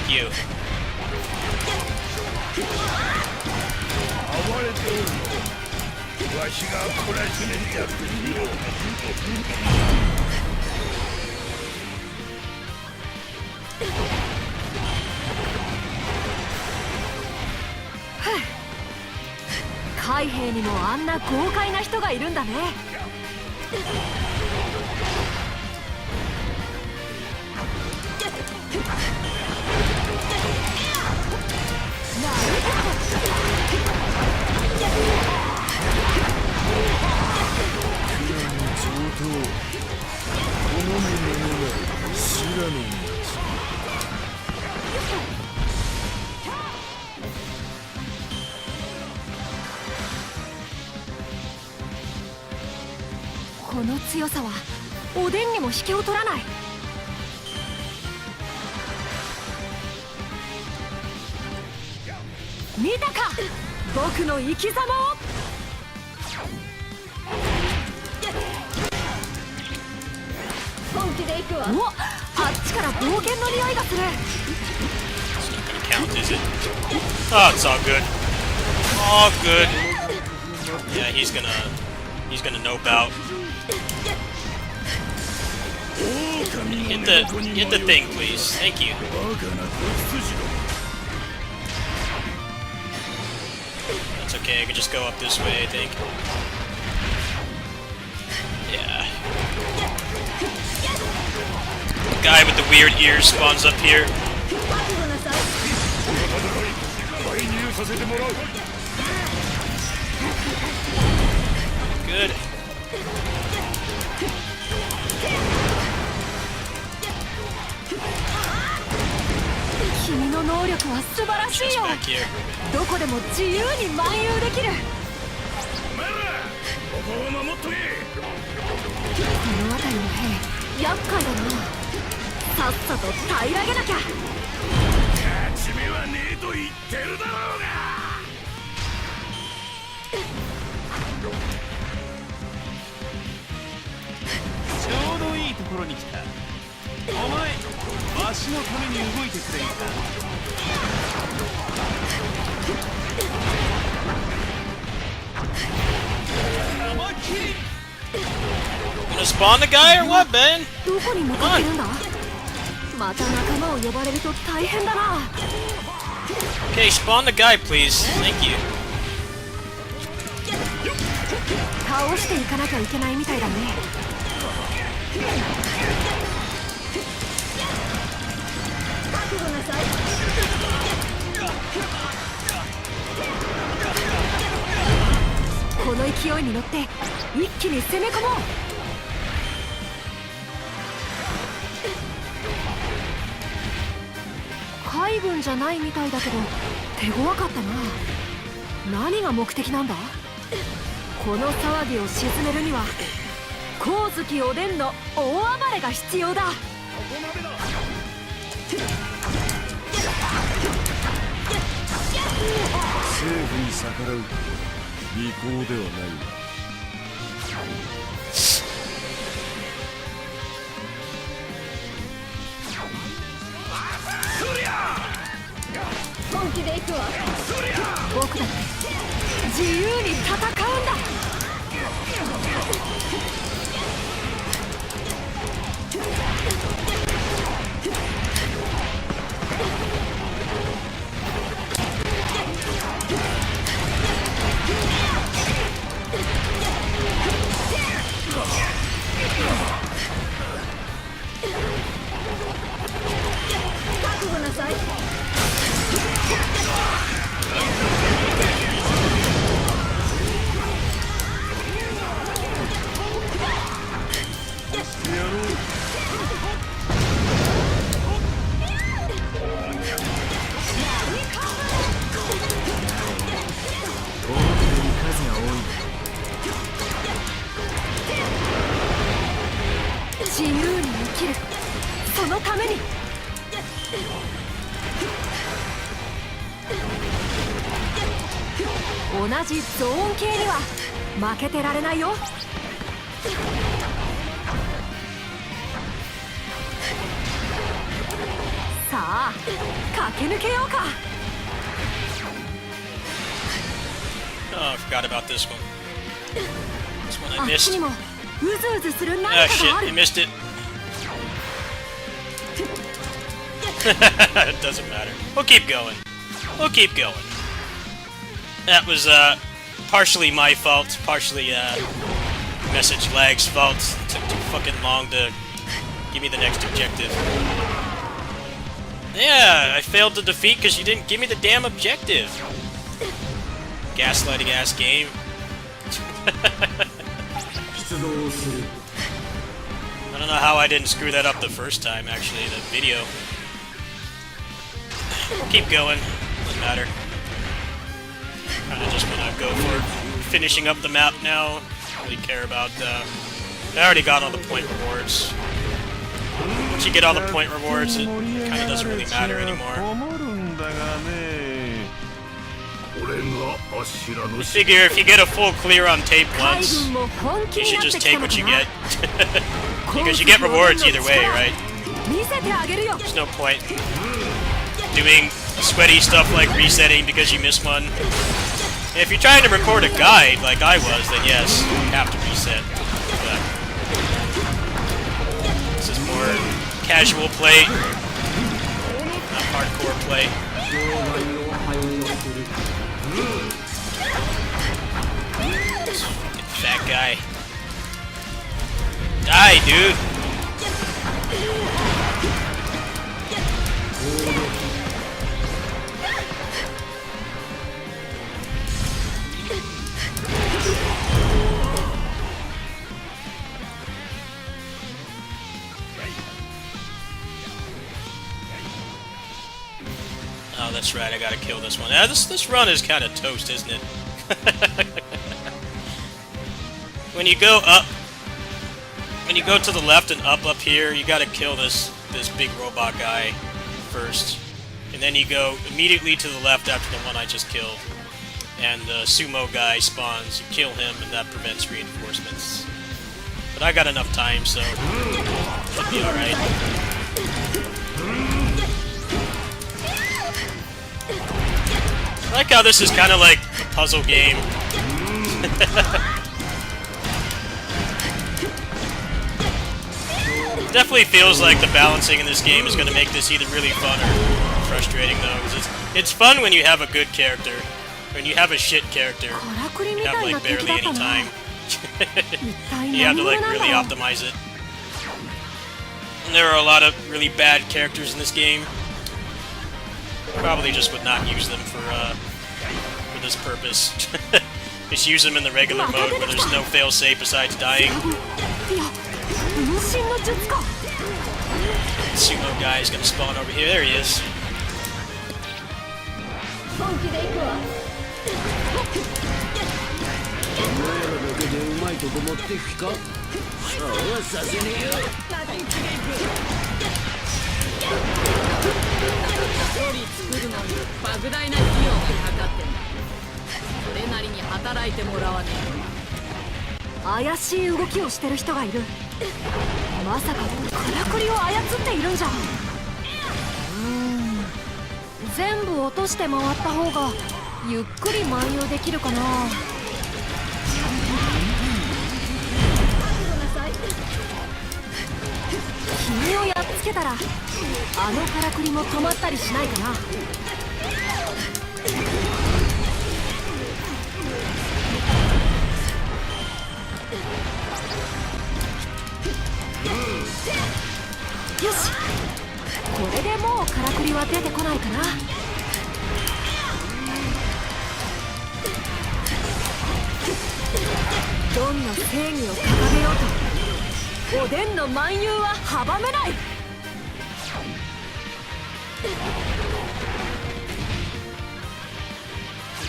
You. 暴れておる。わしが懲らしめてやる。海兵にもあんな豪快な人がいるんだね。の強さはおでんにも引けを取らない。見たか、僕の生き様を。本気で行くわ。お、あっちから冒険の匂いがする。 Count, is it? Oh, it's all good. All good. Yeah, he's gonna nope out. Hit the thing, please. Thank you. That's okay. I can just go up this way, I think. Yeah. The guy with the weird ears spawns up here. Good. 君の能力は素晴らしい Just よ。 back here. どこでも自由に漫遊できる。この辺りの兵、厄介だな。さっさと平らげなきゃ。勝ち目はねえと言ってるだろうが。ちょうどいいところに来た。お前、わしのために動いてくれんか。生切り。 Gonna spawn the guy or what, Ben? どこに向かってるんだ。また仲間を呼ばれると大変だな。 Okay, spawn the guy, please. Thank you. 倒していかなきゃいけないみたいだね。覚悟なさい。この勢いに乗って一気に攻め込もう。海軍じゃないみたいだけど手強かったな。何が目的なんだ。この騒ぎを鎮めるには光月おでんの大暴れが必要だ。政府に逆らう利口ではない。本気で行くわ。僕だって自由に戦うんだ。覚悟なさい。自由に生きる、そのために。同じゾーン系には負けてられないよ。さあ駆け抜けようか。 Oh, I forgot about this one. This one あ I っち missed. にもうずうずする何か Oh が shit, あ I る。 missed it. It doesn't matter. We'll keep going. We'll keep going. That was partially my fault, partially message lag's fault. It took too fucking long to give me the next objective. Yeah, I failed to defeat because you didn't give me the damn objective. Gaslighting ass game. I don't know how I didn't screw that up the first time, actually, the video. Keep going. Doesn't matter. Kinda just wanna go for finishing up the map now. Don't really care about I already got all the point rewards. Once you get all the point rewards, it kind of doesn't really matter anymore. I figure if you get a full clear on tape once, you should just take what you get. Because you get rewards either way, right? There's no point doing sweaty stuff like resetting because you miss one. If you're trying to record a guide like I was, then yes, you have to reset. But this is more casual play, not hardcore play. Fat guy. Die, dude! Oh, that's right, I gotta kill this one. This run is kind of toast, isn't it? When you go up, when you go to the left and up here, you gotta kill this big robot guy first. And then you go immediately to the left after the one I just killed. And the sumo guy spawns, you kill him, and that prevents reinforcements. But I got enough time, so it'll be alright. I like how this is kind of like a puzzle game. Definitely feels like the balancing in this game is going to make this either really fun or frustrating, though. 'Cause it's fun when you have a good character. When you have a shit character, you have like barely any time. You have to like really optimize it. And there are a lot of really bad characters in this game. Probably just would not use them for this purpose. Just use them in the regular mode where there's no failsafe besides dying. Sumo guy is gonna spawn over here. There he is.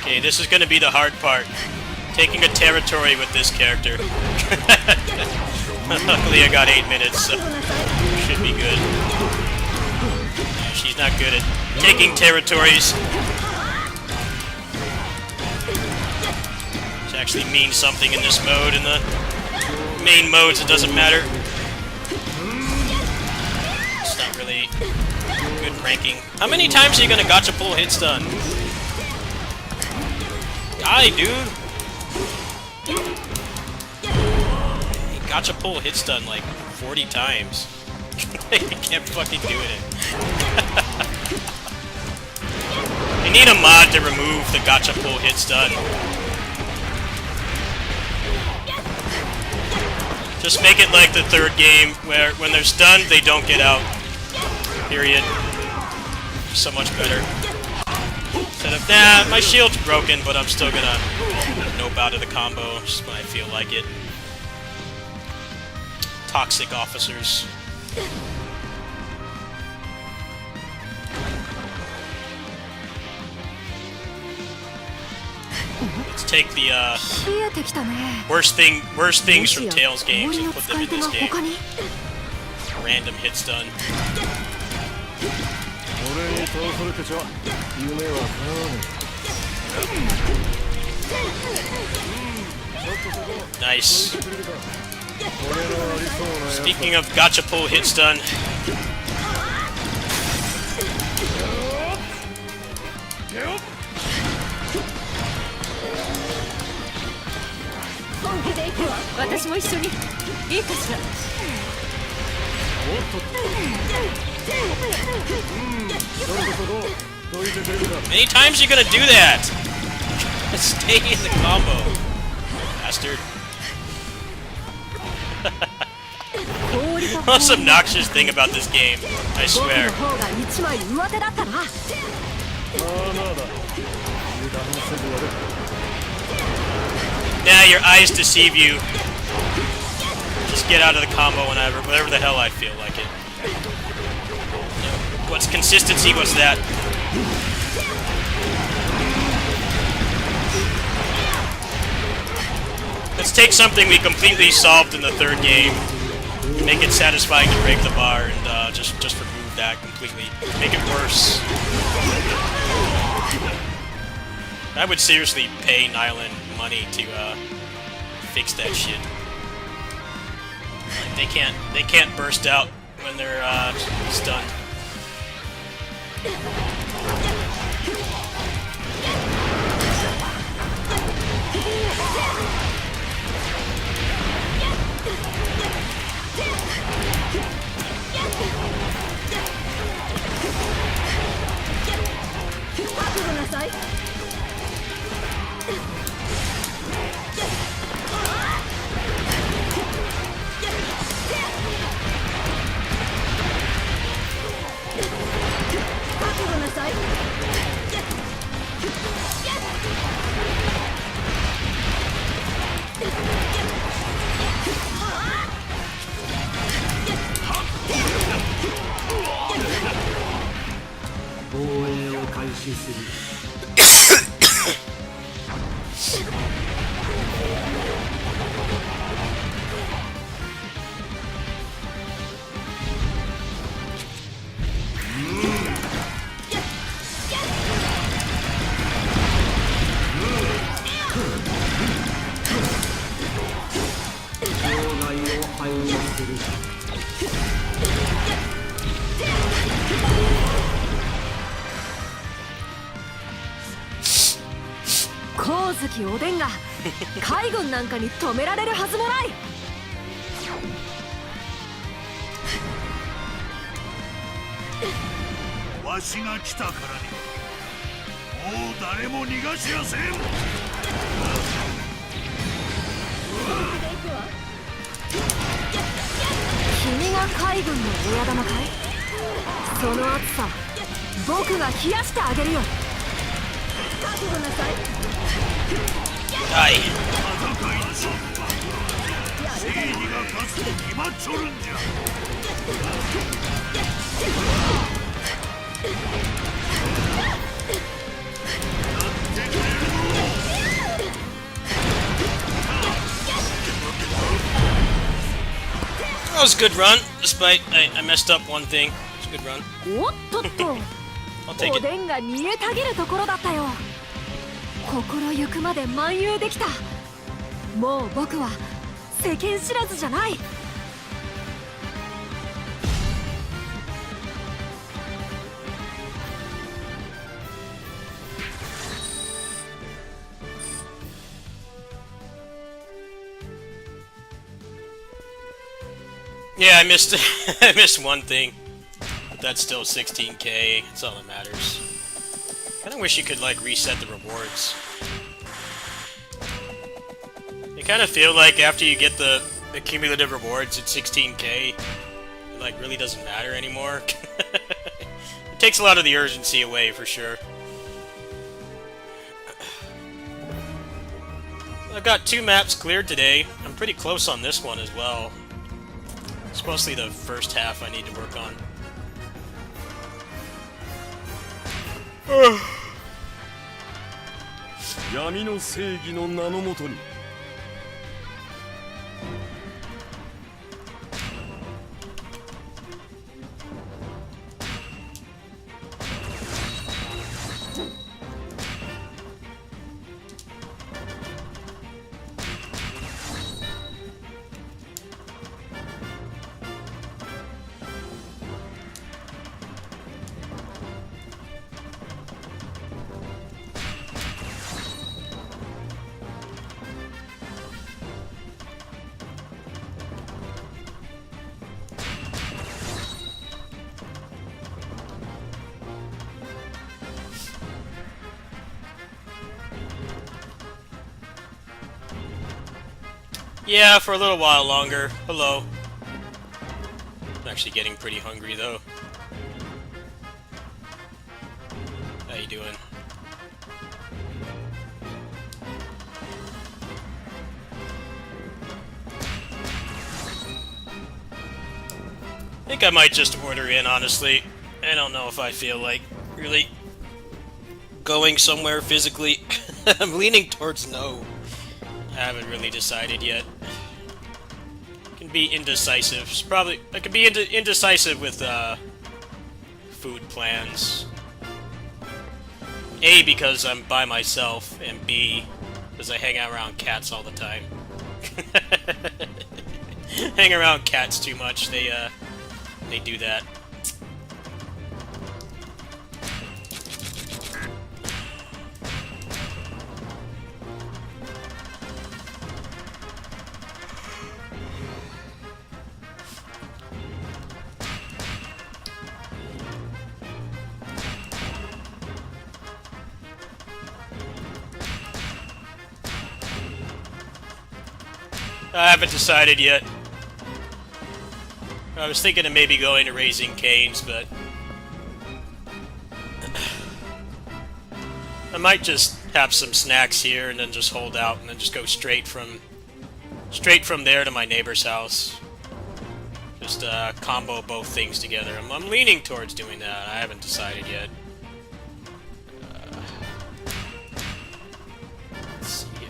Okay, this is gonna be the hard part. Taking a territory with this character. Luckily I got 8 minutes, so should be good. Yeah, she's not good at taking territories. Which actually means something in this mode. In the main modes it doesn't matter. It's not really good ranking. How many times are you gonna gotcha pull hit stun? Die, dude! Gotcha pull hit stun like 40 times. You can't fucking do it. You need a mod to remove the gotcha pull hit stun. Just make it like the third game, where when they're stunned, they don't get out. Period. So much better. Instead of, nah, my shield's broken, but I'm still gonna nope out of the combo just when I feel like it. Toxic officers. It's take the 冷えてきたね。 worst things from もしや Tales games 氷 and の put 使 them い in 手が this game. 他に。 Random hit stun. 俺に倒されてちゃ夢は叶わね Nice. え。俺のありそうなやつ Speaking of gotcha pull hit stun, 本気で行くわ。私も一緒に。いいかしら。 many times are you gonna do that? Stay in the combo, bastard. 氷と Most obnoxious thing about this game, I 僕 swear. の方が一枚上手だったな。まあまあだ油断せずやれ Nah, your eyes deceive you. Just get out of the combo whenever the hell I feel like it. What's consistency? What's that? Let's take something we completely solved in the third game, make it satisfying to break the bar, and just remove that completely. Make it worse. I would seriously pay Nyland money to fix that shit. Like, they can't burst out when they're stunned.光月おでんが海軍なんかに止められるはずもない。わしが来たからにもう誰も逃がしやせん。君が海軍の親玉かい？その熱さ僕が冷やしてあげるよ。覚悟なさい。 Die. 戦いの勝負は正義が勝つと決まっちょるんじゃ。 That was a good run, despite I messed up one thing. It's a good run. おっとっと I'll take お it. でんが煮えたぎるところだったよ。心ゆくまで漫遊できた。もう僕は世間知らずじゃない。 Yeah, I missed I missed one thing. But that's still 16k. That's all that matters. Kinda wish you could like reset the rewards. I kinda feel like after you get the cumulative rewards at 16k, it like really doesn't matter anymore. It takes a lot of the urgency away for sure. I've got 2 maps cleared today. I'm pretty close on this one as well. It's mostly the first half I need to work on. 闇の正義の名のもとに。Yeah, for a little while longer. Hello. I'm actually getting pretty hungry, though. How you doing? I think I might just order in, honestly. I don't know if I feel like really going somewhere physically. I'm leaning towards no. I haven't really decided yet. Can be indecisive. I can be indecisive with food plans. A, because I'm by myself, and B, because I hang out around cats all the time. Hang around cats too much. They do that. I haven't decided yet. I was thinking of maybe going to Raising Cane's, but I might just have some snacks here and then just hold out and then just go straight from there to my neighbor's house. Just combo both things together. I'm leaning towards doing that. I haven't decided yet. Let's see here.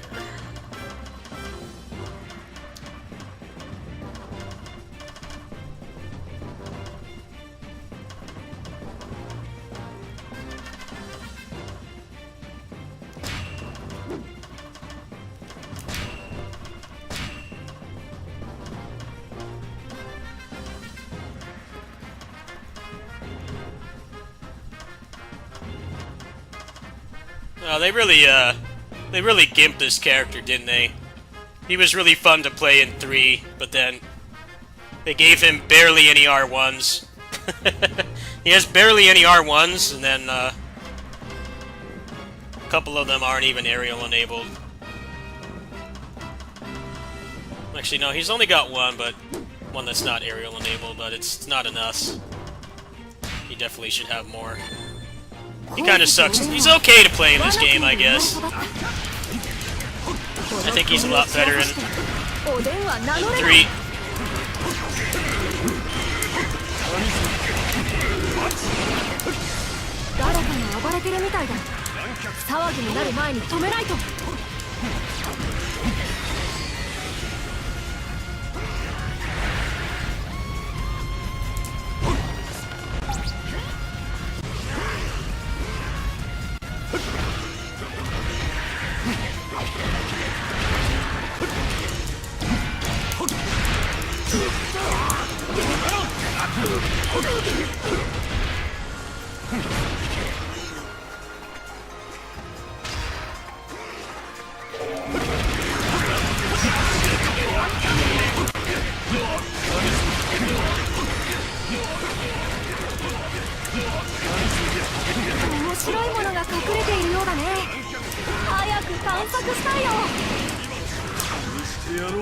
They really gimped this character, didn't they? He was really fun to play in 3, but then they gave him barely any R1s. He has barely any R1s, and then a couple of them aren't even aerial enabled. Actually, no, he's only got one, but one that's not aerial enabled, but it's not enough. He definitely should have more. He kind of sucks. He's okay to play in this game, I guess. I think he's a lot better in 3. 誰かが暴れてるみたいだ。騒ぎになる前に止めないと。面白いものが隠れているようだね。早く探索したいよ。してやろう。こ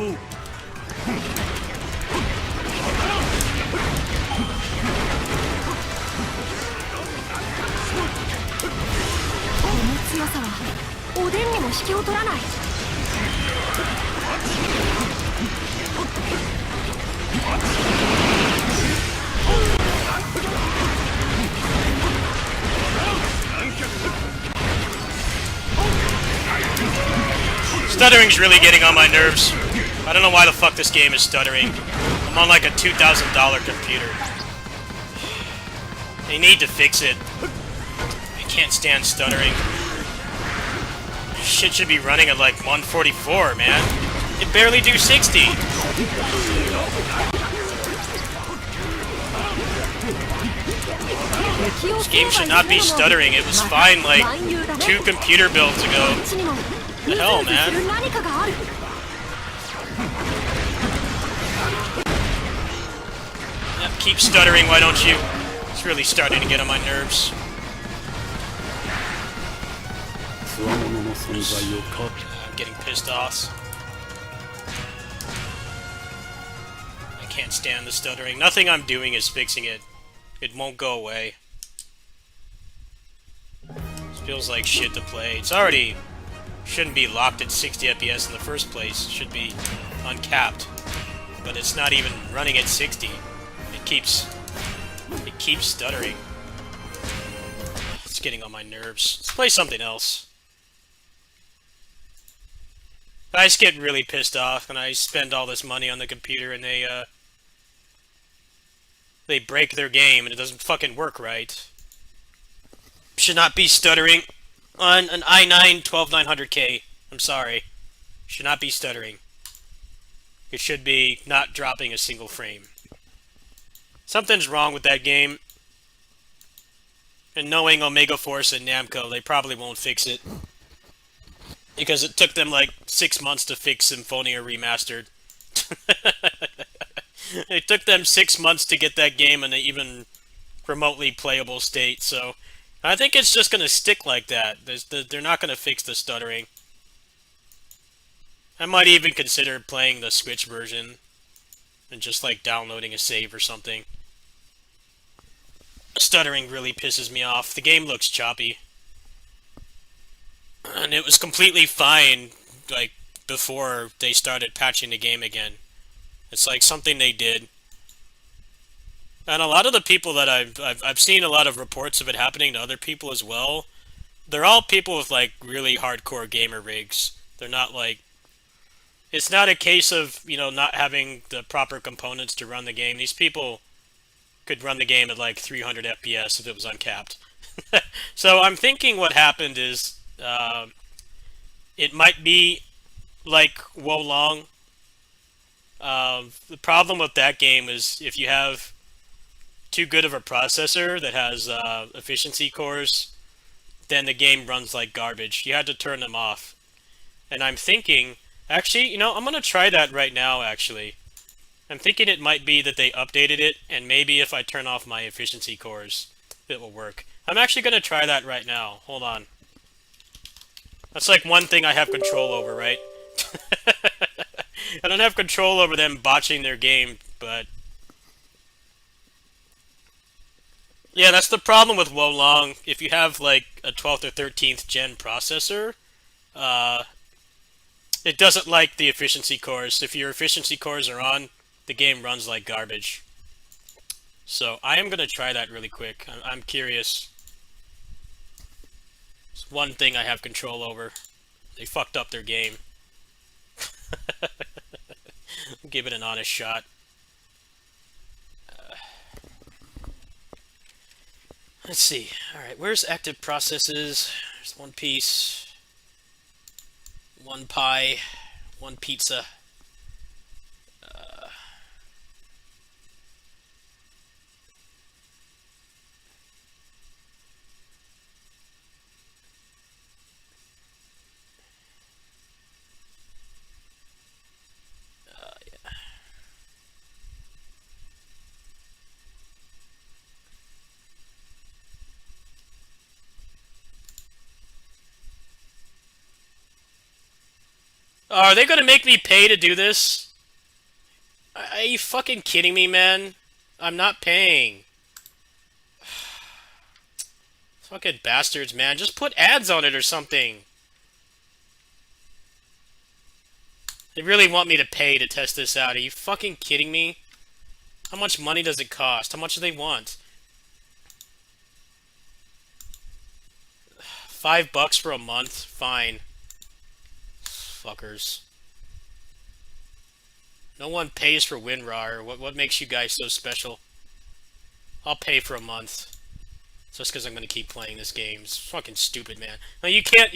の強さはおでんにも引けを取らない。Stuttering's really getting on my nerves. I don't know why the fuck this game is stuttering. I'm on like a $2,000 computer. They need to fix it. I can't stand stuttering. This shit should be running at like 144, man. It barely do 60. This game should not be stuttering. It was fine like 2 computer builds ago. What the hell, man? Yep, keep stuttering, why don't you? It's really starting to get on my nerves. I'm getting pissed off. I can't stand the stuttering. Nothing I'm doing is fixing it. It won't go away. This feels like shit to play. It's already... shouldn't be locked at 60 FPS in the first place. It should be uncapped. But it's not even running at 60. It keeps stuttering. It's getting on my nerves. Let's play something else. I just get really pissed off when I spend all this money on the computer and they break their game and it doesn't fucking work right. Should not be stuttering on an i9 12900K. I'm sorry. Should not be stuttering. It should be not dropping a single frame. Something's wrong with that game. And knowing Omega Force and Namco, they probably won't fix it. Because it took them like 6 months to fix Symphonia Remastered. It took them 6 months to get that game in an even remotely playable state, so... I think it's just going to stick like that. They're not going to fix the stuttering. I might even consider playing the Switch version. And just like downloading a save or something. Stuttering really pisses me off. The game looks choppy. And it was completely fine, like, before they started patching the game again. It's like something they did. And a lot of the people that I've seen a lot of reports of it happening to other people as well. They're all people with, like, really hardcore gamer rigs. They're not, like... It's not a case of, you know, not having the proper components to run the game. These people could run the game at, like, 300 FPS if it was uncapped. So I'm thinking what happened is... it might be like Wolong. The problem with that game is if you have too good of a processor that has efficiency cores, then the game runs like garbage. You had to turn them off. And I'm thinking, actually, you know, I'm going to try that right now, actually. I'm thinking it might be that they updated it, and maybe if I turn off my efficiency cores, it will work. I'm actually going to try that right now. Hold on. That's like one thing I have control over, right? I don't have control over them botching their game, but... Yeah, that's the problem with Wolong. If you have, like, a 12th or 13th gen processor, it doesn't like the efficiency cores. If your efficiency cores are on, the game runs like garbage. So, I am going to try that really quick. I'm curious. It's one thing I have control over. They fucked up their game. Give it an honest shot. Let's see. Alright, where's active processes? There's one piece. One pie. One pizza. Yeah. Are they gonna make me pay to do this? Are you fucking kidding me, man? I'm not paying. Fucking bastards, man. Just put ads on it or something. They really want me to pay to test this out. Are you fucking kidding me? How much money does it cost? How much do they want? $5 for a month? Fine. Fuckers. No one pays for WinRAR. What makes you guys so special? I'll pay for a month. Just because I'm gonna keep playing this game. It's fucking stupid, man. No, you can't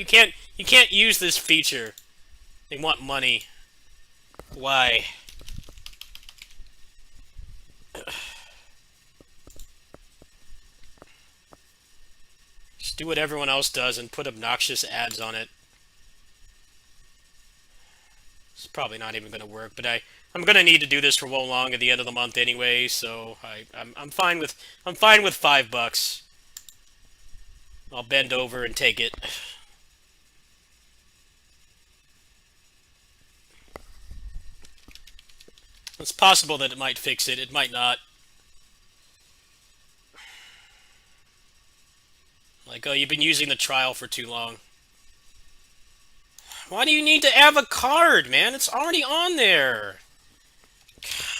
use this feature. They want money. Why? Just do what everyone else does and put obnoxious ads on it. It's probably not even gonna work, but I'm gonna need to do this for Wolong at the end of the month anyway, so I'm fine with $5. I'll bend over and take it. It's possible that it might fix it. It might not. Like, oh, you've been using the trial for too long. Why do you need to have a card, man? It's already on there.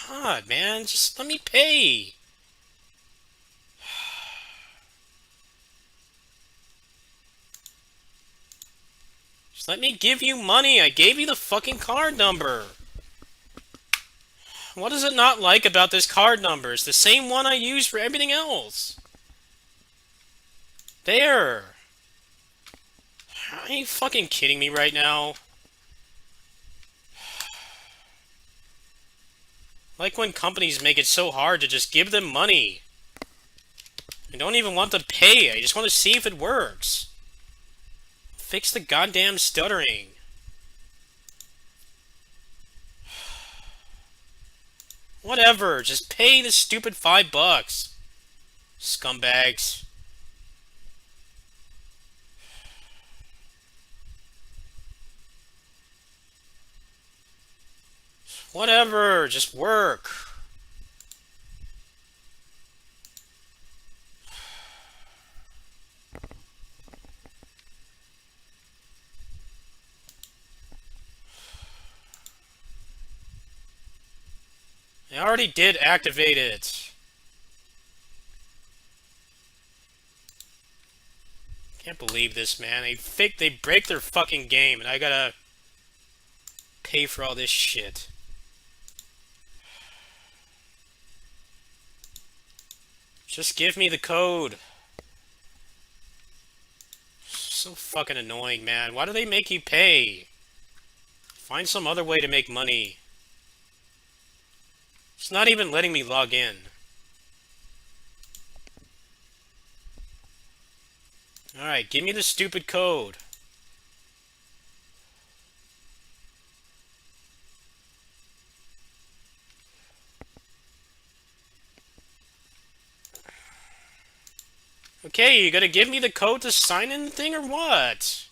God, man, just let me pay. Just let me give you money. I gave you the fucking card number. What is it not like about this card number? It's the same one I use for everything else. There. Are you fucking kidding me right now? Like when companies make it so hard to just give them money. I don't even want to pay. I just want to see if it works. Fix the goddamn stuttering. Whatever, just pay the stupid $5. Scumbags. Whatever, just work. I already did activate it. Can't believe this, man. They break their fucking game, and I gotta pay for all this shit. Just give me the code. So fucking annoying, man. Why do they make you pay? Find some other way to make money. It's not even letting me log in. Alright, give me the stupid code. Okay, you gonna give me the code to sign in the thing or what?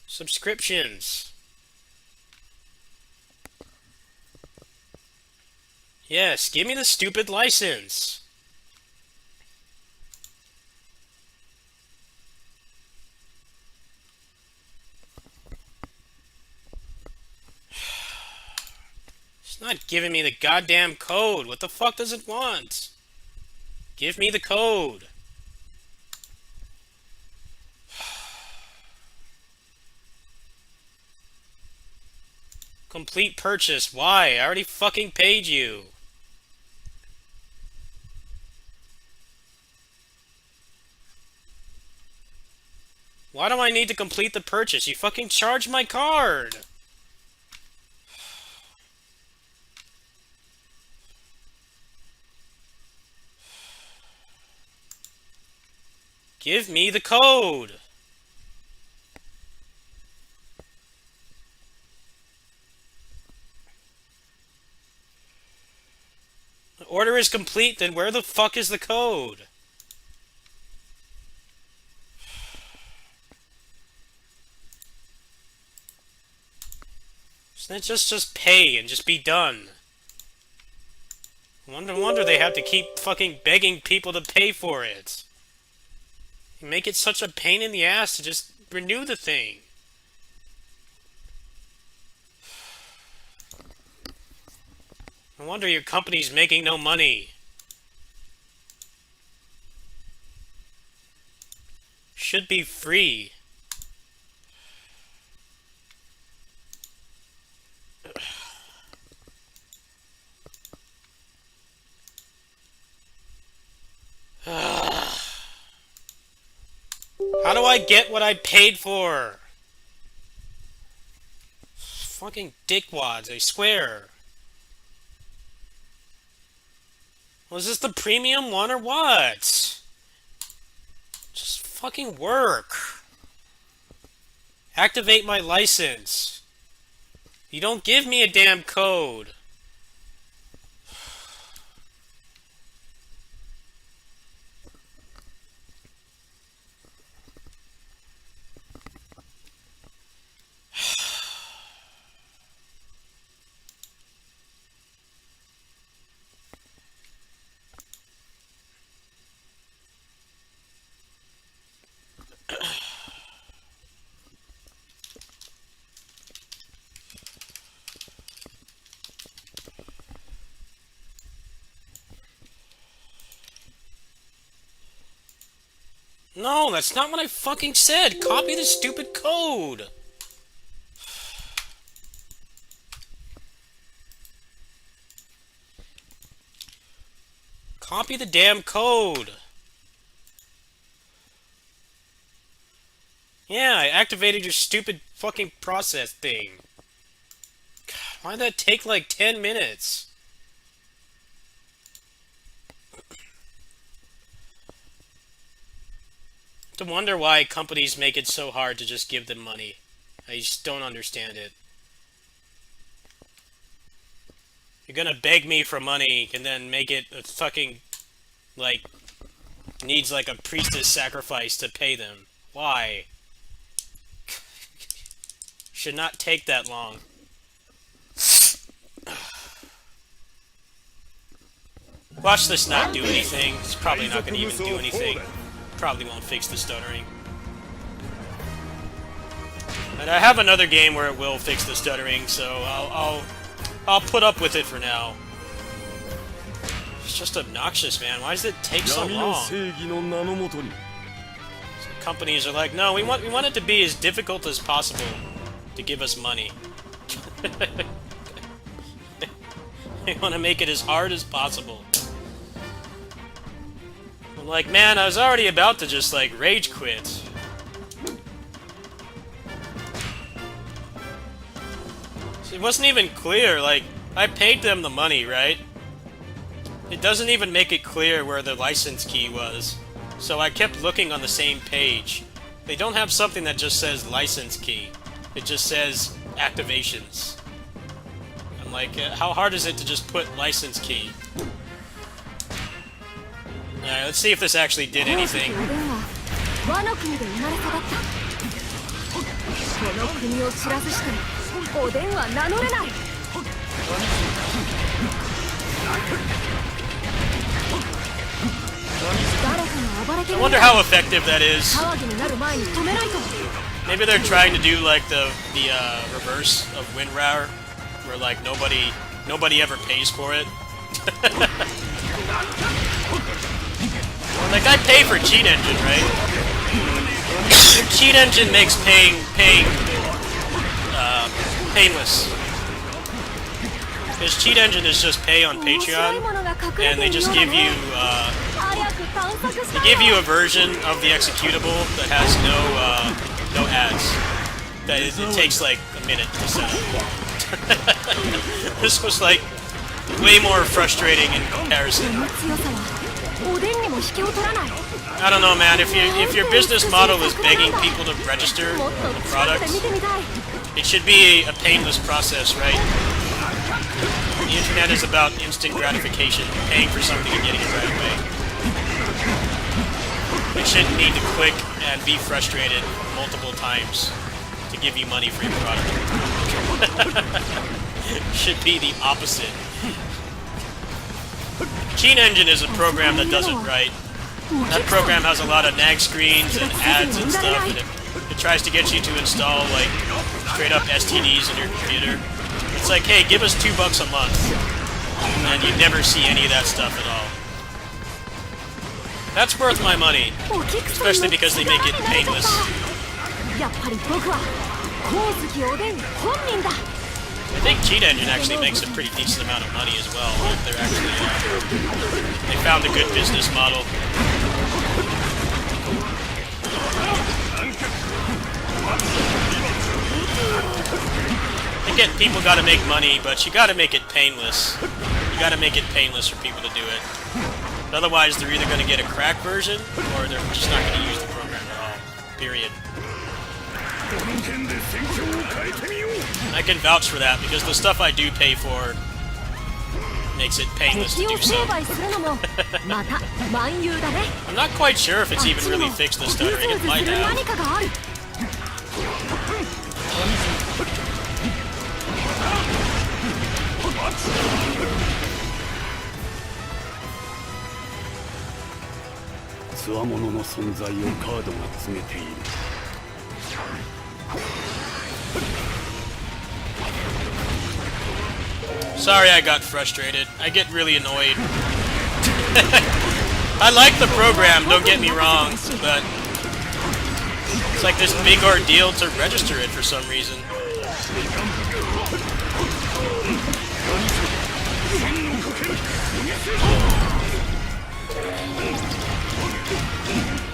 Subscriptions. Yes, give me the stupid license. It's not giving me the goddamn code. What the fuck does it want? Give me the code. Complete purchase. Why? I already fucking paid you. Why do I need to complete the purchase? You fucking charged my card. Give me the code. The order is complete, then where the fuck is the code? Just pay and just be done. Wonder they have to keep fucking begging people to pay for it. You make it such a pain in the ass to just renew the thing. No wonder your company's making no money. Should be free. How do I get what I paid for? Fucking dickwads, I swear. Was this the premium one or what? Just fucking work. Activate my license. You don't give me a damn code. No, that's not what I fucking said. Copy the stupid code. Copy the damn code. Yeah, I activated your stupid fucking process thing. God, why'd that take like 10 minutes? To wonder why companies make it so hard to just give them money. I just don't understand it. You're gonna beg me for money and then make it a fucking, like, needs like a priestess sacrifice to pay them. Why? Should not take that long. Watch this not do anything. It's probably not gonna even do anything. Probably won't fix the stuttering. And I have another game where it will fix the stuttering, so I'll put up with it for now. It's just obnoxious, man. Why does it take so long? Some companies are like, no, we want it to be as difficult as possible to give us money. They want to make it as hard as possible. I'm like, man, I was already about to just, like, rage quit. It wasn't even clear, like, I paid them the money, right? It doesn't even make it clear where the license key was. So I kept looking on the same page. They don't have something that just says license key. It just says activations. I'm like, how hard is it to just put license key? Alright, let's see if this actually did anything. I wonder how effective that is. Maybe they're trying to do like the reverse of WinRAR, where like nobody ever pays for it. Like, I pay for Cheat Engine, right? Cheat Engine makes paying painless. Because Cheat Engine is just pay on Patreon, and they just give you a version of the executable that has no ads. That it takes like a minute to set up. This was like way more frustrating in comparison. I don't know, man. If your business model is begging people to register the product, it should be a painless process, right? The internet is about instant gratification, paying for something and getting it right away. You shouldn't need to click and be frustrated multiple times to give you money for your product. Should be the opposite. Cheat Engine is a program that does it right. That program has a lot of nag screens and ads and stuff, and it tries to get you to install like straight up STDs in your computer. It's like, hey, give us $2 a month, and you never see any of that stuff at all. That's worth my money, especially because they make it painless. I think Cheat Engine actually makes a pretty decent amount of money as well. They're actually they found a good business model. get people gotta make money, but you gotta make it painless. You gotta make it painless for people to do it. Otherwise, they're either gonna get a crack version, or they're just not gonna use the program at all. Period. I can vouch for that, because the stuff I do pay for makes it painless to do so. I'm not quite sure if it's even really fixed the stuttering. It might have. つわものの存在をカードが告げている。 Sorry I got frustrated. I get really annoyed. I like the program, don't get me wrong, but it's like this big ordeal to register it for some reason.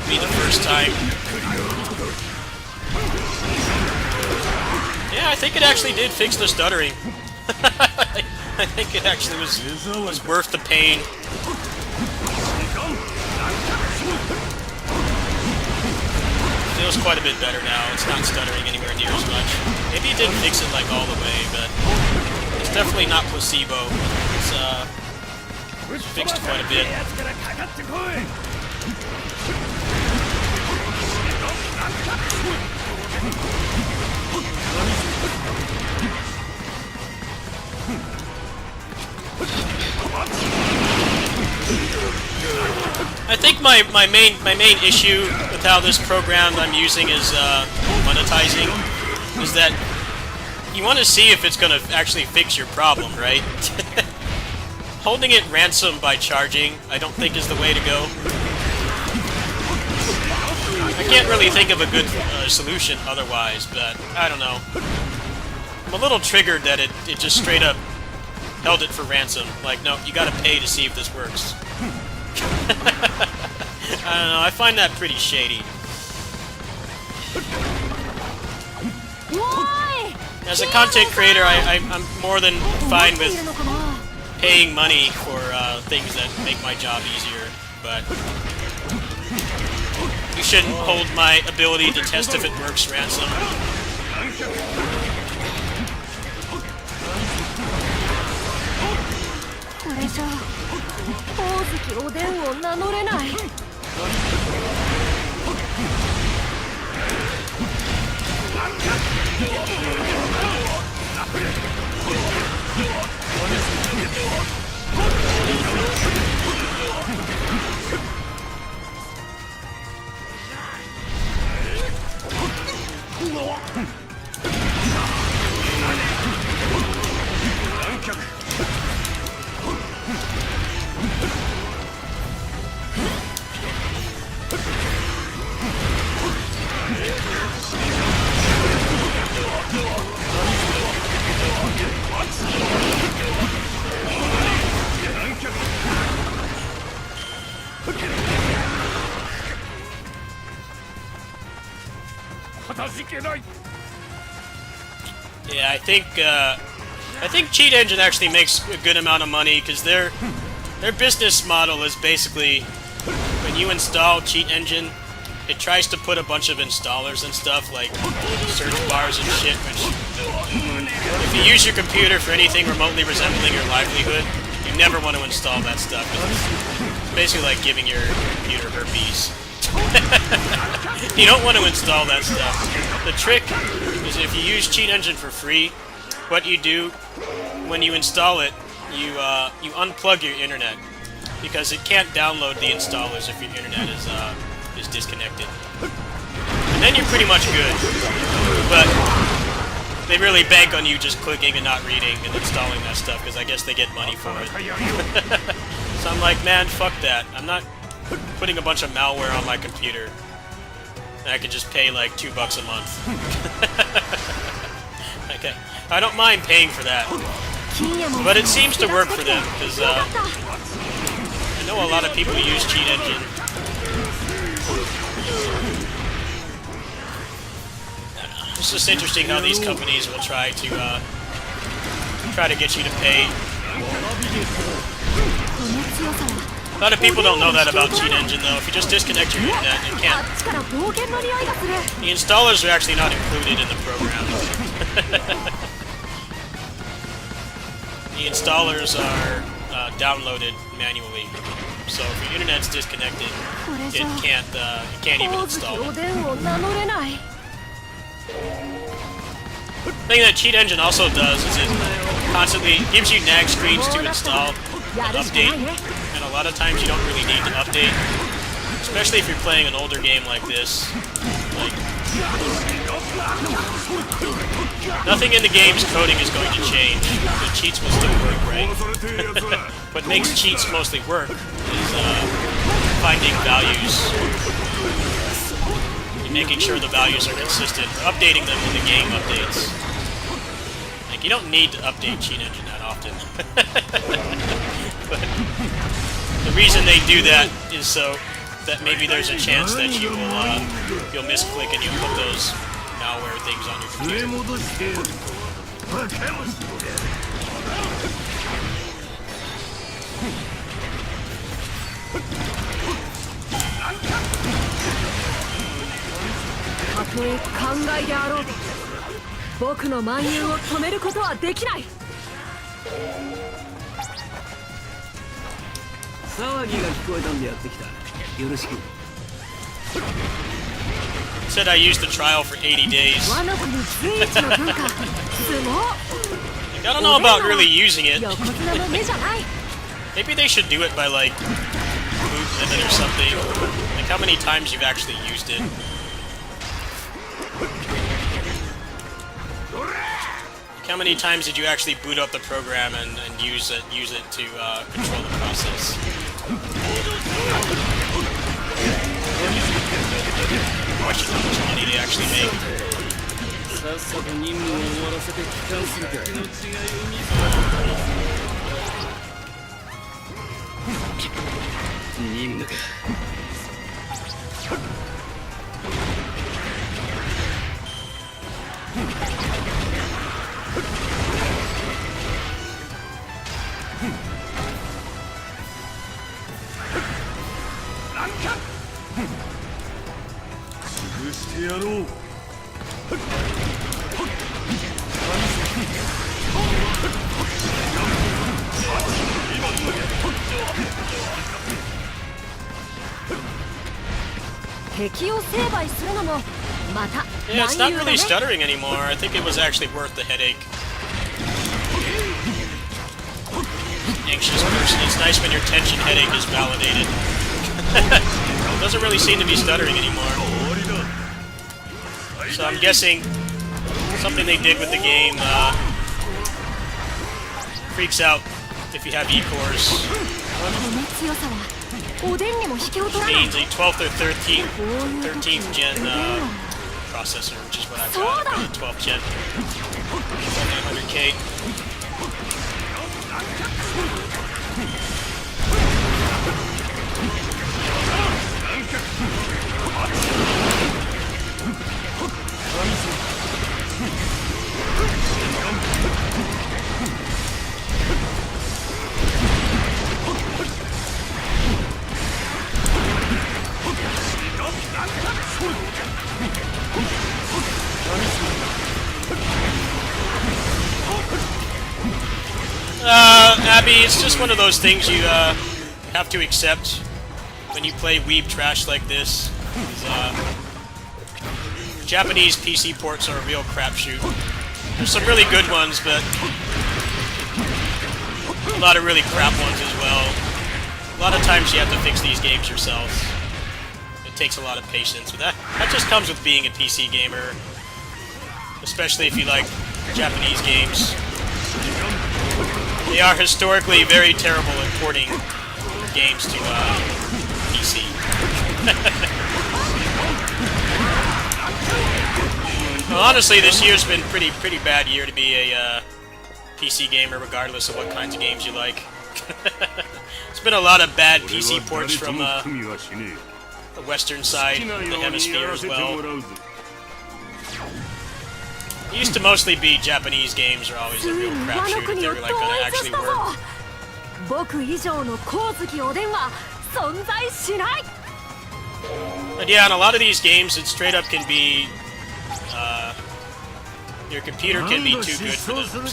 Be the first time. Yeah, I think it actually did fix the stuttering. I think it actually was worth the pain. Feels quite a bit better now. It's not stuttering anywhere near as much. Maybe it didn't fix it like all the way, but it's definitely not placebo. It's fixed quite a bit. I think my main issue with how this program I'm using is monetizing is that you want to see if it's going to actually fix your problem, right? Holding it ransom by charging, I don't think is the way to go. I can't really think of a good solution otherwise, but I don't know. I'm a little triggered that it just straight up held it for ransom. Like, no, you gotta pay to see if this works. I don't know, I find that pretty shady. As a content creator, I'm more than fine with paying money for things that make my job easier, but you shouldn't hold my ability to test if it works ransom. これじゃ大関おでんを名乗れない。Yeah, I think Cheat Engine actually makes a good amount of money because their business model is basically when you install Cheat Engine, it tries to put a bunch of installers and stuff like search bars and shit. Which, if you use your computer for anything remotely resembling your livelihood, you never want to install that stuff. It's basically like giving your computer herpes. You don't want to install that stuff. The trick is if you use Cheat Engine for free, what you do when you install it, you unplug your internet because it can't download the installers if your internet is disconnected. And then you're pretty much good. But they really bank on you just clicking and not reading and installing that stuff because I guess they get money for it. So I'm like, man, fuck that. I'm not putting a bunch of malware on my computer. And I could just pay like $2 a month. Okay. I don't mind paying for that. But it seems to work for them, because I know a lot of people use Cheat Engine. It's just interesting how these companies will try to try to get you to pay. A lot of people don't know that about Cheat Engine, though. If you just disconnect your internet, it can't. The installers are actually not included in the program. The installers are downloaded manually. So if your internet's disconnected, it can't even install it. The thing that Cheat Engine also does is it constantly gives you nag screens to install and update, and a lot of times you don't really need to update, especially if you're playing an older game like this. Like, nothing in the game's coding is going to change. The cheats will still work, right? What makes cheats mostly work is finding values and making sure the values are consistent, or updating them when the game updates. Like, you don't need to update Cheat Engine that often. But the reason they do that is so that maybe there's a chance that you'll misclick and you'll put those malware things on your computer. Said I used the trial for 80 days. Like, I don't know about really using it. Maybe they should do it by, like, boot limit or something. Like, how many times you've actually used it. Like, how many times did you actually boot up the program and use it to control the process? Question how much money they actually make. Yeah, it's not really stuttering anymore. I think it was actually worth the headache. Anxious person. It's nice when your tension headache is validated. It doesn't really seem to be stuttering anymore. So I'm guessing something they did with the game freaks out if you have E-cores. Which means a 12th or 13th gen processor, which is what I've got, a 12th gen 900K. Abby, it's just one of those things you have to accept when you play weeb trash like this. Japanese PC ports are a real crapshoot. There's some really good ones, but a lot of really crap ones as well. A lot of times you have to fix these games yourself. It takes a lot of patience, but that just comes with being a PC gamer, especially if you like Japanese games. They are historically very terrible at porting games to PC. Well, honestly, this year's been pretty bad year to be a PC gamer, regardless of what kinds of games you like. There's been a lot of bad PC ports from the Western side of the hemisphere as well. It used to mostly be Japanese games are always a real crapshoot if they were like gonna actually work. 僕以上の光月おでんは存在しない。 But yeah, in a lot of these games, it straight up can be, your computer can be too good for them.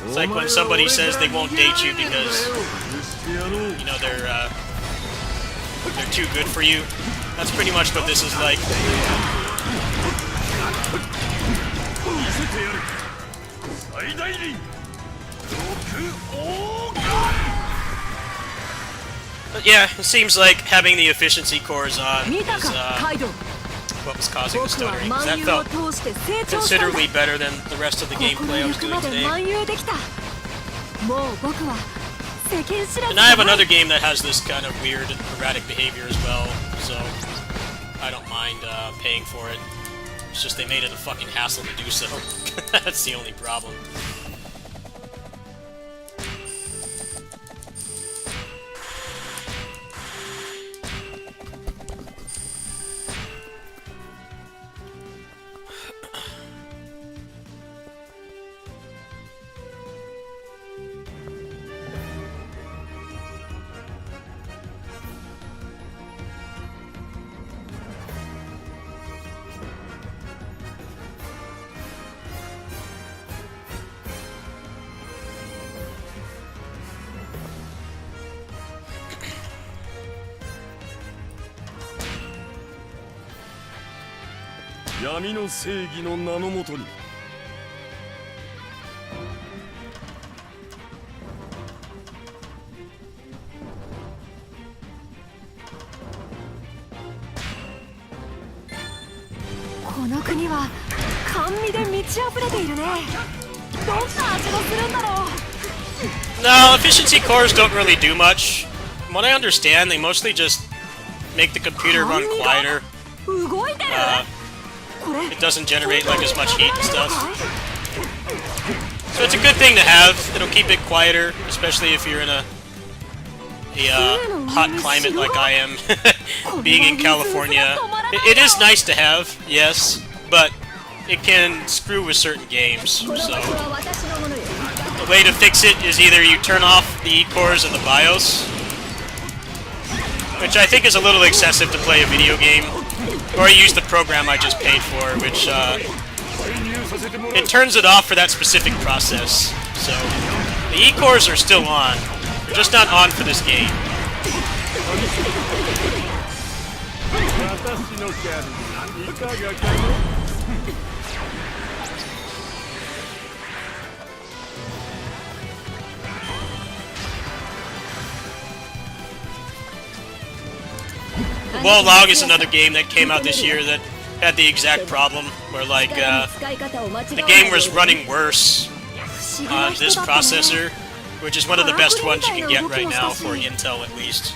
It's like when somebody says they won't date you because, you know, they're too good for you. That's pretty much what this is like. But yeah, it seems like having the efficiency cores on is what was causing the stuttering. 'Cause that felt considerably better than the rest of the gameplay I was doing today. And I have another game that has this kind of weird, erratic behavior as well, so I don't mind paying for it. It's just they made it a fucking hassle to do so. That's the only problem. No, efficiency cores don't really do much. From what I understand, they mostly just make the computer run quieter. It doesn't generate like as much heat and stuff. So it's a good thing to have. It'll keep it quieter, especially if you're in a hot climate like I am, being in California. It is nice to have, yes, but it can screw with certain games, so the way to fix it is either you turn off the E-cores in the BIOS, which I think is a little excessive to play a video game, or you use the program I just paid for, which it turns it off for that specific process. So the E-cores are still on, they're just not on for this game. Wall Log is another game that came out this year that had the exact problem, where like the game was running worse on this processor, which is one of the best ones you can get right now for Intel at least.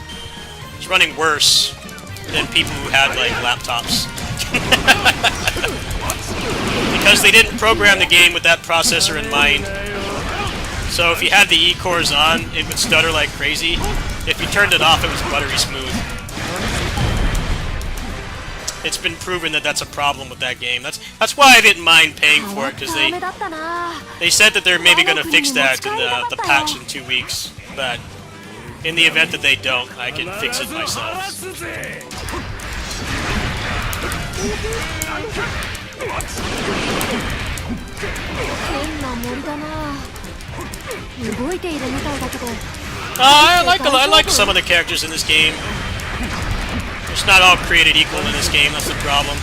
It's running worse than people who had like laptops. Because they didn't program the game with that processor in mind. So if you had the E-cores on, it would stutter like crazy. If you turned it off, it was buttery smooth. It's been proven that that's a problem with that game. That's why I didn't mind paying for it, because they said that they're maybe going to fix that in the patch in 2 weeks. But in the event that they don't, I can fix it myself. I like some of the characters in this game. It's not all created equal in this game, that's the problem.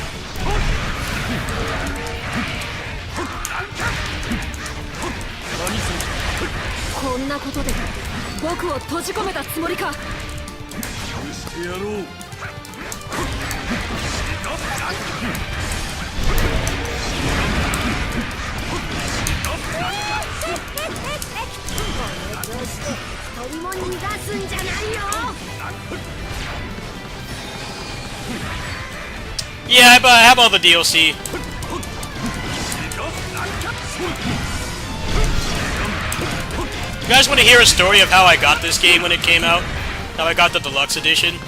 Yeah, I have all the DLC. You guys want to hear a story of how I got this game when it came out? How I got the deluxe edition?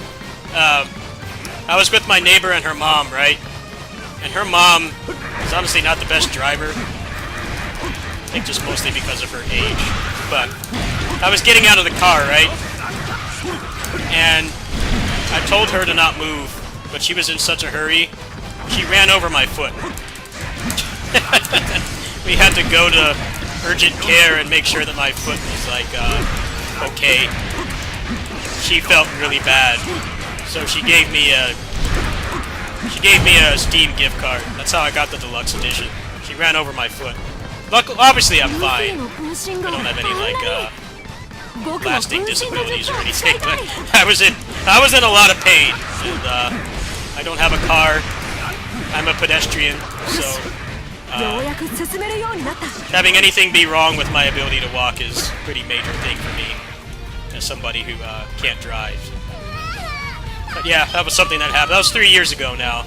I was with my neighbor and her mom, right? And her mom is honestly not the best driver. I think just mostly because of her age. But I was getting out of the car, right? And I told her to not move, but she was in such a hurry, she ran over my foot. We had to go to urgent care and make sure that my foot was, like, okay. She felt really bad, so she gave me a Steam gift card. That's how I got the deluxe edition. She ran over my foot. Luckily, obviously I'm fine. I don't have any, like, lasting disabilities or anything, but I was in a lot of pain, and I don't have a car. I'm a pedestrian, so having anything be wrong with my ability to walk is a pretty major thing for me as somebody who can't drive. But yeah, that was something that happened. That was 3 years ago now.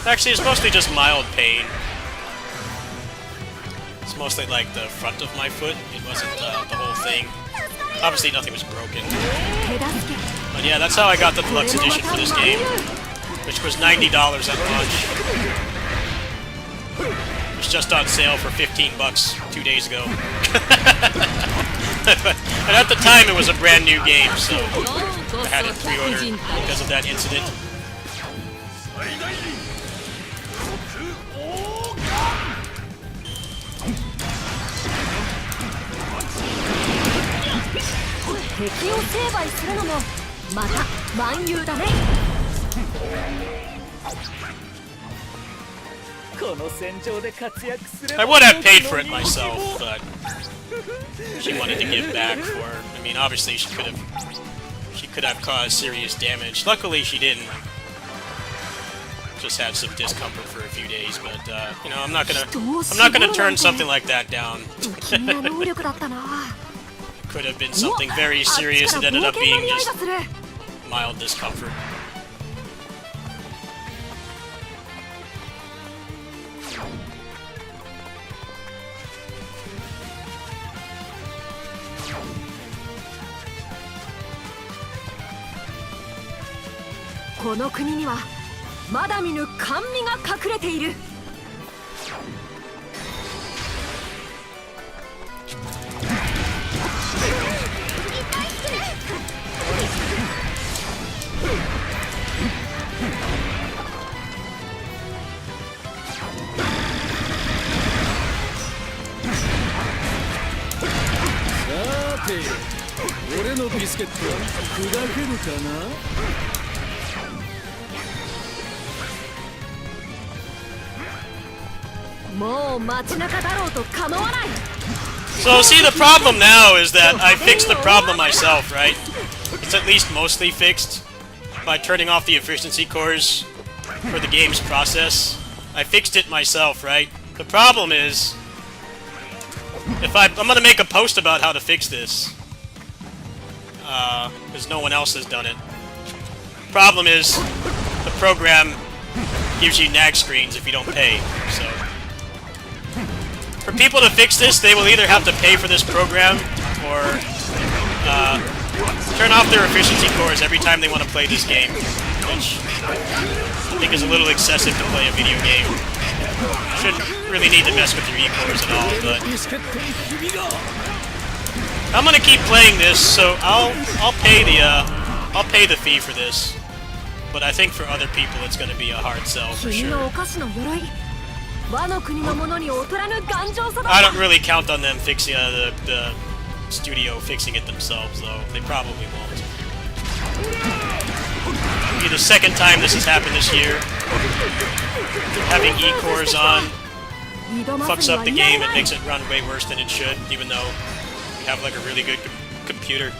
Actually, it's mostly just mild pain. It's mostly like the front of my foot. It wasn't the whole thing. Obviously, nothing was broken. But yeah, that's how I got the deluxe edition for this game, which was $90 at launch. It was just on sale for $15 2 days ago. And at the time, it was a brand new game, so I had it pre-ordered because of that incident. I would have paid for it myself, but she wanted to give back for it. I mean, obviously she could have caused serious damage. Luckily, she didn't. Just had some discomfort for a few days, but you know, I'm not gonna turn something like that down. Could have been something very serious. It ended up being just mild discomfort. So, see, the problem now is that I fixed the problem myself, right? It's at least mostly fixed by turning off the efficiency cores for the game's process. I fixed it myself, right? The problem is, if I'm gonna make a post about how to fix this, because no one else has done it. Problem is, the program gives you nag screens if you don't pay, so... For people to fix this, they will either have to pay for this program, or turn off their efficiency cores every time they want to play this game, which I think is a little excessive to play a video game. Shouldn't really need to mess with your E-cores at all, but... I'm gonna keep playing this, so I'll pay the fee for this. But I think for other people it's gonna be a hard sell for sure. I don't really count on them fixing the studio fixing it themselves, though. They probably won't. It'll be the second time this has happened this year. Having E-cores on fucks up the game. It makes it run way worse than it should, even though you have like a really good computer.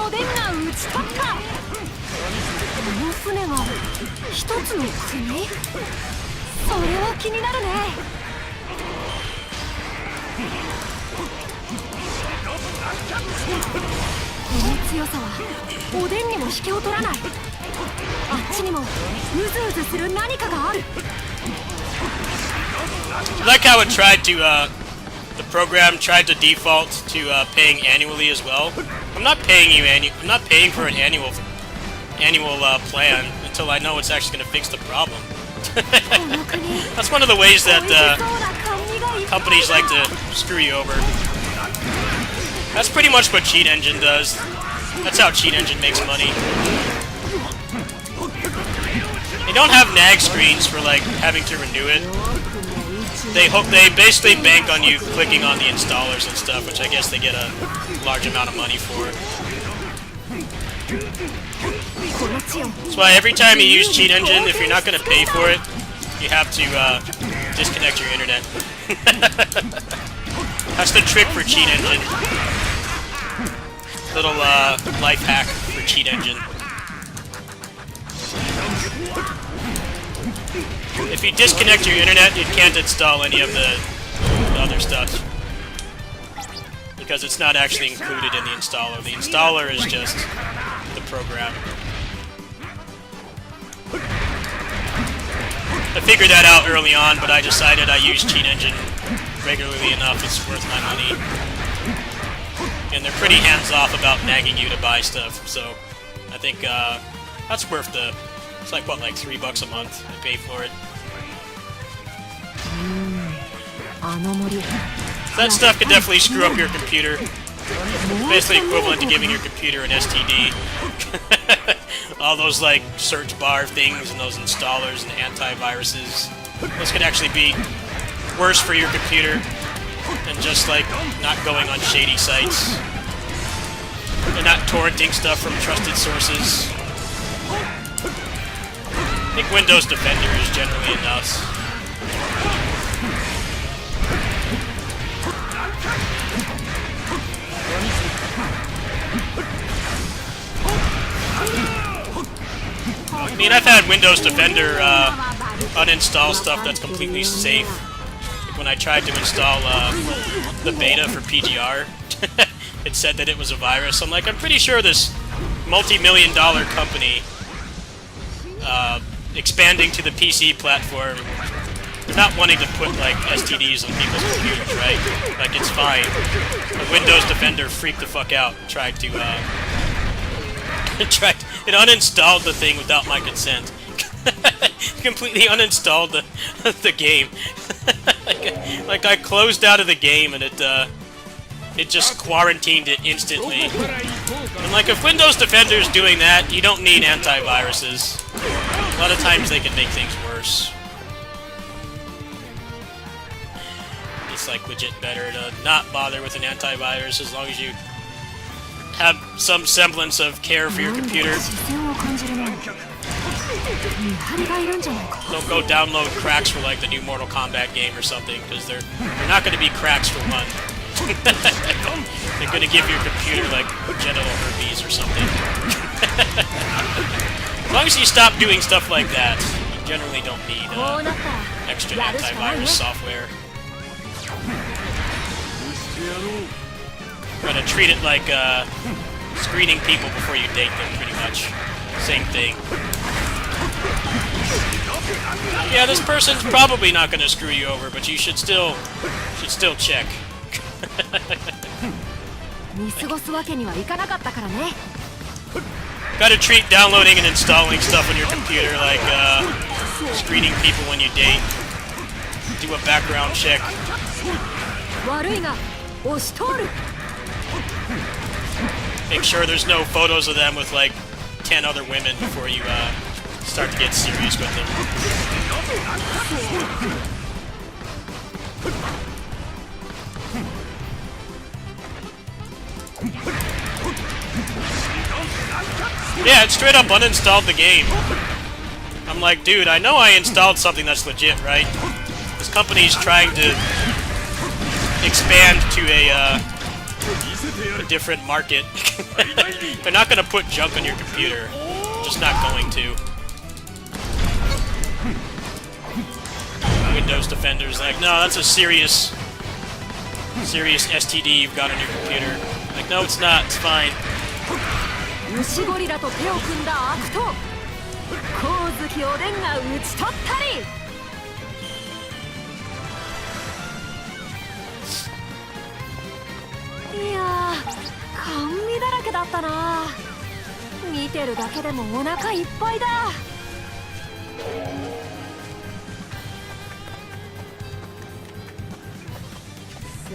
おでんが討ち取った。この船が一つの国？それは気になるね。この強さはおでんにも引けを取らない。あっちにもうずうずする何かがある。 I like how it tried to, the program tried to default to paying annually as well. I'm not paying you I'm not paying for an annual plan until I know it's actually going to fix the problem. That's one of the ways that companies like to screw you over. That's pretty much what Cheat Engine does. That's how Cheat Engine makes money. They don't have nag screens for like having to renew it. They basically bank on you clicking on the installers and stuff, which I guess they get a large amount of money for. That's why every time you use Cheat Engine, if you're not going to pay for it, you have to disconnect your internet. That's the trick for Cheat Engine. Little life hack for Cheat Engine. If you disconnect your internet, you can't install any of the other stuff. Because it's not actually included in the installer. The installer is just the program. I figured that out early on, but I decided I use Cheat Engine regularly enough, it's worth my money. And they're pretty hands-off about nagging you to buy stuff, so I think that's worth the... It's like, what, like $3 a month I pay for it. That stuff could definitely screw up your computer. Basically equivalent to giving your computer an STD. All those, like, search bar things and those installers and antiviruses. Those could actually be worse for your computer than just, like, not going on shady sites. And not torrenting stuff from trusted sources. I think Windows Defender is generally enough. I mean, I've had Windows Defender uninstall stuff that's completely safe. Like when I tried to install the beta for PGR, it said that it was a virus. I'm like, I'm pretty sure this multi-million-dollar company expanding to the PC platform, they're not wanting to put, like, STDs on people's computers, right? Like, it's fine. The Windows Defender freaked the fuck out and tried to, it uninstalled the thing without my consent. Completely uninstalled the game. like I closed out of the game and it just quarantined it instantly. And like, if Windows Defender is doing that, you don't need antiviruses. A lot of times they can make things worse. It's like legit better to not bother with an antivirus as long as you have some semblance of care for your computer. Don't go download cracks for like the new Mortal Kombat game or something, because they're not going to be cracks for one. They're going to give your computer like genital herpes or something. As long as you stop doing stuff like that, you generally don't need extra antivirus software. Gotta treat it like screening people before you date them, pretty much. Same thing. Yeah, this person's probably not gonna screw you over, but you should still check. Gotta treat downloading and installing stuff on your computer like screening people when you date. Do a background check. Make sure there's no photos of them with like 10 other women before you start to get serious with them. Yeah, it straight up uninstalled the game. I'm like, dude, I know I installed something that's legit, right? This company's trying to expand to a different market. They're not gonna put junk on your computer. Just not going to. Windows defenders like, no, that's a serious STD you've got on your computer. Like, no, it's not. It's fine. 牛ゴリラと手を組んだ悪党光月おでんが討ち取ったり。いやー、甘味だらけだったな。見てるだけでもお腹いっぱいだ。さ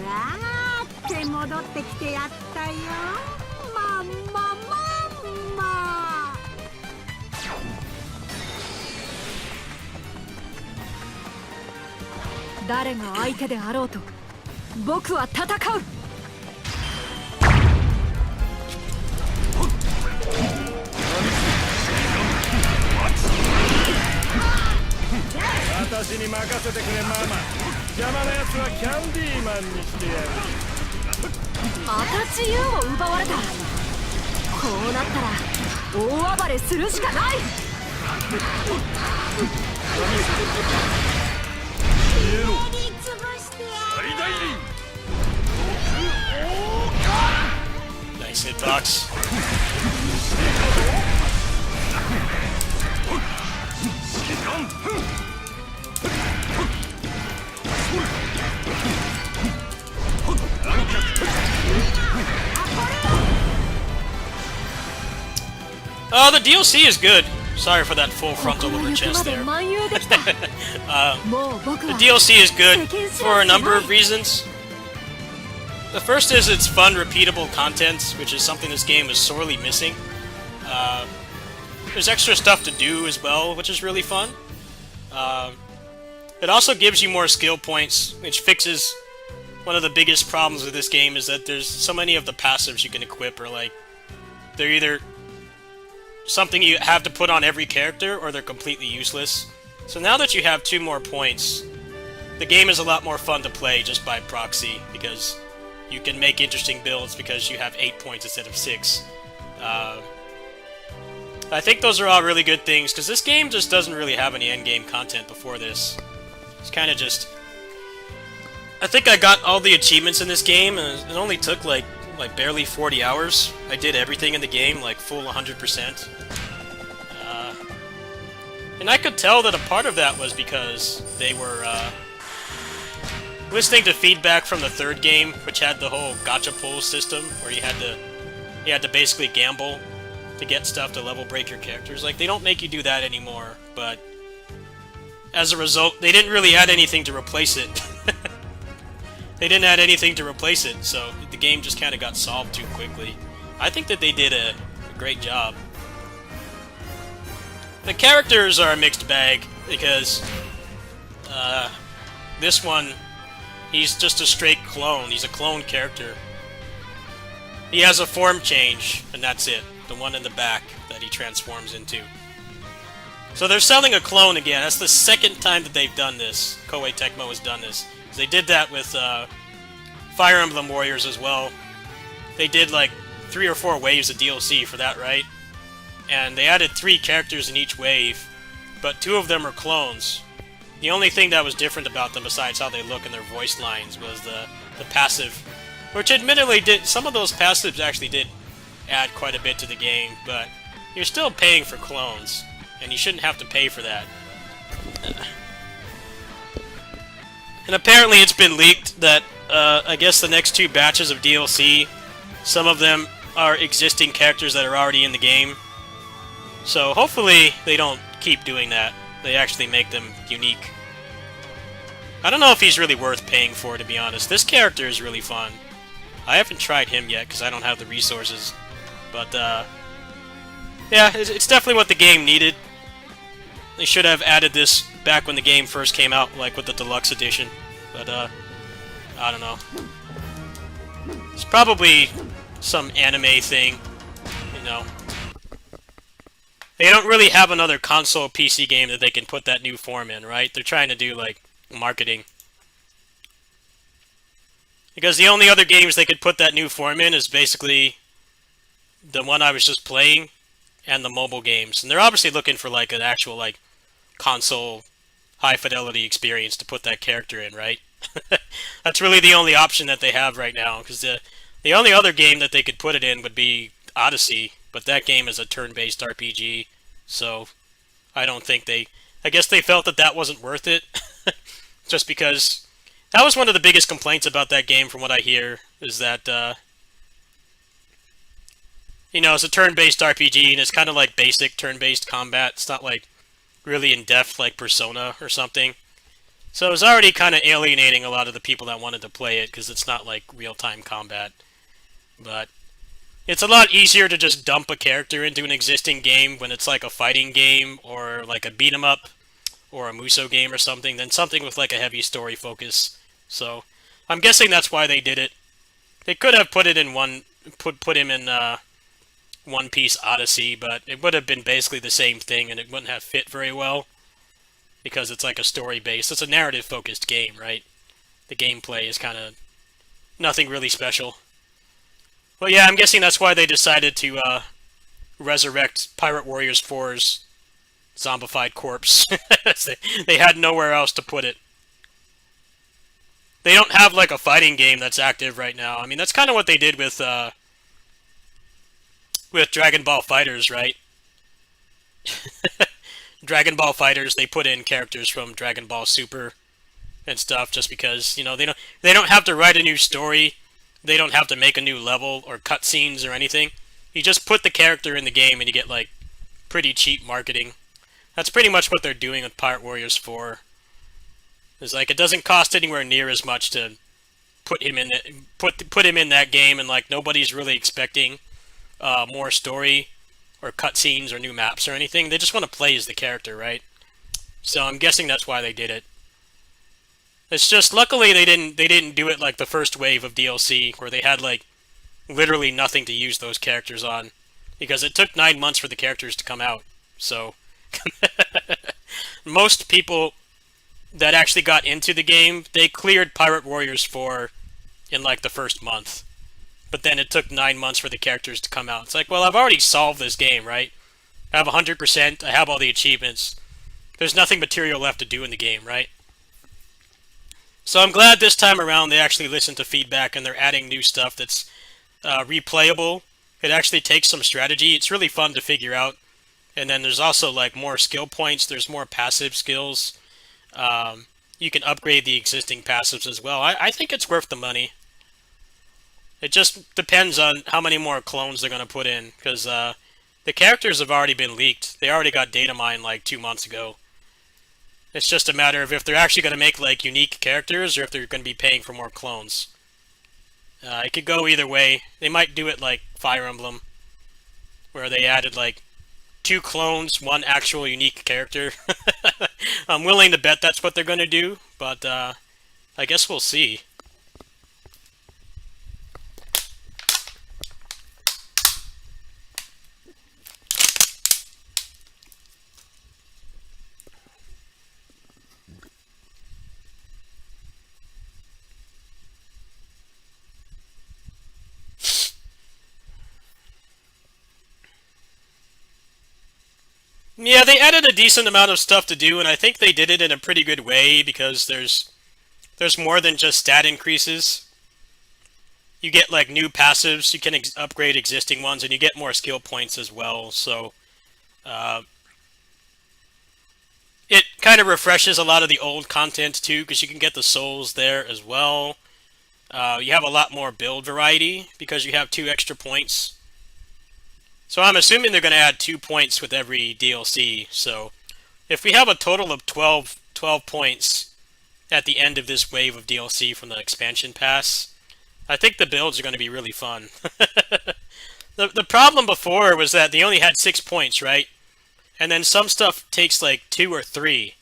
ーって戻ってきてやったよ。まんままんま。誰が相手であろうと僕は戦う。私に任せてくれママ。邪魔なやつはキャンディーマンにしてやる。また自由を奪われた。こうなったら大暴れするしかない。Nice hitbox. Oh, the DLC is good. Sorry for that full frontal over chest there. The DLC is good for a number of reasons. The first is it's fun, repeatable content, which is something this game is sorely missing. There's extra stuff to do as well, which is really fun. It also gives you more skill points, which fixes one of the biggest problems with this game is that there's so many of the passives you can equip are like, they're either something you have to put on every character or they're completely useless. So now that you have 2 more points, the game is a lot more fun to play just by proxy because you can make interesting builds because you have 8 points instead of 6. I think those are all really good things because this game just doesn't really have any endgame content before this. It's kind of just... I think I got all the achievements in this game and it only took like barely 40 hours. I did everything in the game, like full 100%. And I could tell that a part of that was because they were listening to feedback from the 3rd game, which had the whole gacha pull system, where you had to basically gamble to get stuff to level break your characters. Like, they don't make you do that anymore, but as a result, they didn't really add anything to replace it. They didn't add anything to replace it, so the game just kind of got solved too quickly. I think that they did a great job. The characters are a mixed bag, because this one, he's just a straight clone. He's a clone character. He has a form change, and that's it. The one in the back that he transforms into. So they're selling a clone again. That's the 2nd time that they've done this. Koei Tecmo has done this. They did that with Fire Emblem Warriors as well. They did like 3 or 4 waves of DLC for that, right? And they added 3 characters in each wave, but 2 of them are clones. The only thing that was different about them, besides how they look and their voice lines, was the passive. Which admittedly did, some of those passives actually did add quite a bit to the game, but you're still paying for clones, and you shouldn't have to pay for that. And apparently it's been leaked that, I guess the next 2 batches of DLC, some of them are existing characters that are already in the game. So hopefully they don't keep doing that. They actually make them unique. I don't know if he's really worth paying for, to be honest. This character is really fun. I haven't tried him yet because I don't have the resources. But, yeah, it's definitely what the game needed. They should have added this back when the game first came out, like with the deluxe edition. But, I don't know. It's probably some anime thing, you know. They don't really have another console PC game that they can put that new form in, right? They're trying to do, like, marketing. Because the only other games they could put that new form in is basically the one I was just playing, and the mobile games. And they're obviously looking for like an actual like console high fidelity experience to put that character in, right? That's really the only option that they have right now, because the only other game that they could put it in would be Odyssey, but that game is a turn-based RPG, so I don't think I guess they felt that that wasn't worth it, just because that was one of the biggest complaints about that game, from what I hear, is that you know, it's a turn-based RPG, and it's kind of like basic turn-based combat. It's not like really in-depth like Persona or something. So it was already kind of alienating a lot of the people that wanted to play it, because it's not like real-time combat. But it's a lot easier to just dump a character into an existing game when it's like a fighting game or like a beat-em-up or a Musou game or something than something with like a heavy story focus. So I'm guessing that's why they did it. They could have put it in put him in One Piece Odyssey, but it would have been basically the same thing, and it wouldn't have fit very well, because it's like a story-based, it's a narrative-focused game, right? The gameplay is kind of nothing really special. Well, yeah, I'm guessing that's why they decided to resurrect Pirate Warriors 4's zombified corpse. They had nowhere else to put it. They don't have like a fighting game that's active right now. I mean, that's kind of what they did with Dragon Ball Fighters, right? Dragon Ball Fighters, they put in characters from Dragon Ball Super and stuff, just because, you know, they don't have to write a new story, they don't have to make a new level or cutscenes or anything. You just put the character in the game and you get like pretty cheap marketing. That's pretty much what they're doing with Pirate Warriors 4. It's like it doesn't cost anywhere near as much to put him in put him in that game, and like nobody's really expecting more story or cutscenes or new maps or anything. They just want to play as the character, right? So I'm guessing that's why they did it. It's just luckily they didn't do it like the first wave of DLC, where they had like literally nothing to use those characters on, because it took 9 months for the characters to come out. So most people that actually got into the game, they cleared Pirate Warriors 4 in like the first month. But then it took 9 months for the characters to come out. It's like, well, I've already solved this game, right? I have 100%, I have all the achievements. There's nothing material left to do in the game, right? So I'm glad this time around they actually listened to feedback, and they're adding new stuff that's replayable. It actually takes some strategy. It's really fun to figure out. And then there's also like more skill points. There's more passive skills. You can upgrade the existing passives as well. I think it's worth the money. It just depends on how many more clones they're going to put in, because the characters have already been leaked. They already got data mined like 2 months ago. It's just a matter of if they're actually going to make like unique characters, or if they're going to be paying for more clones. It could go either way. They might do it like Fire Emblem, where they added like 2 clones, 1 actual unique character. I'm willing to bet that's what they're going to do, but I guess we'll see. Yeah, they added a decent amount of stuff to do, and I think they did it in a pretty good way, because there's more than just stat increases. You get like new passives, you can upgrade existing ones, and you get more skill points as well. So it kind of refreshes a lot of the old content too, because you can get the souls there as well. You have a lot more build variety because you have 2 extra points. So I'm assuming they're going to add 2 points with every DLC. So if we have a total of 12 points at the end of this wave of DLC from the expansion pass, I think the builds are going to be really fun. The problem before was that they only had 6 points, right? And then some stuff takes like 2 or 3.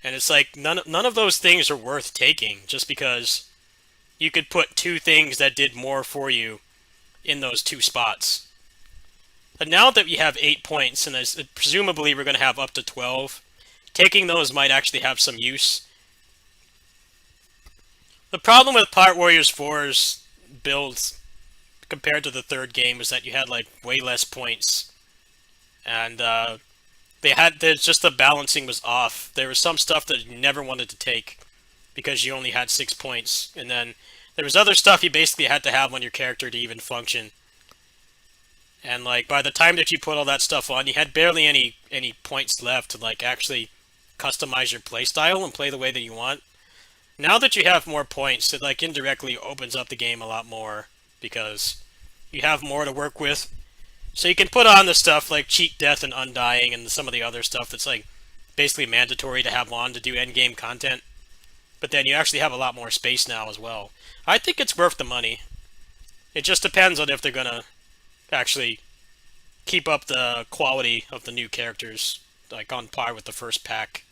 And it's like none of those things are worth taking, just because you could put 2 things that did more for you in those 2 spots. But now that we have 8 points, and presumably we're going to have up to 12, taking those might actually have some use. The problem with Pirate Warriors 4's builds compared to the third game was that you had like way less points, and just the balancing was off. There was some stuff that you never wanted to take because you only had 6 points, and then there was other stuff you basically had to have on your character to even function. And like by the time that you put all that stuff on, you had barely any points left to like actually customize your playstyle and play the way that you want. Now that you have more points, it like indirectly opens up the game a lot more because you have more to work with. So you can put on the stuff like Cheat Death and Undying and some of the other stuff that's like basically mandatory to have on to do endgame content. But then you actually have a lot more space now as well. I think it's worth the money. It just depends on if they're gonna actually keep up the quality of the new characters, like on par with the first pack.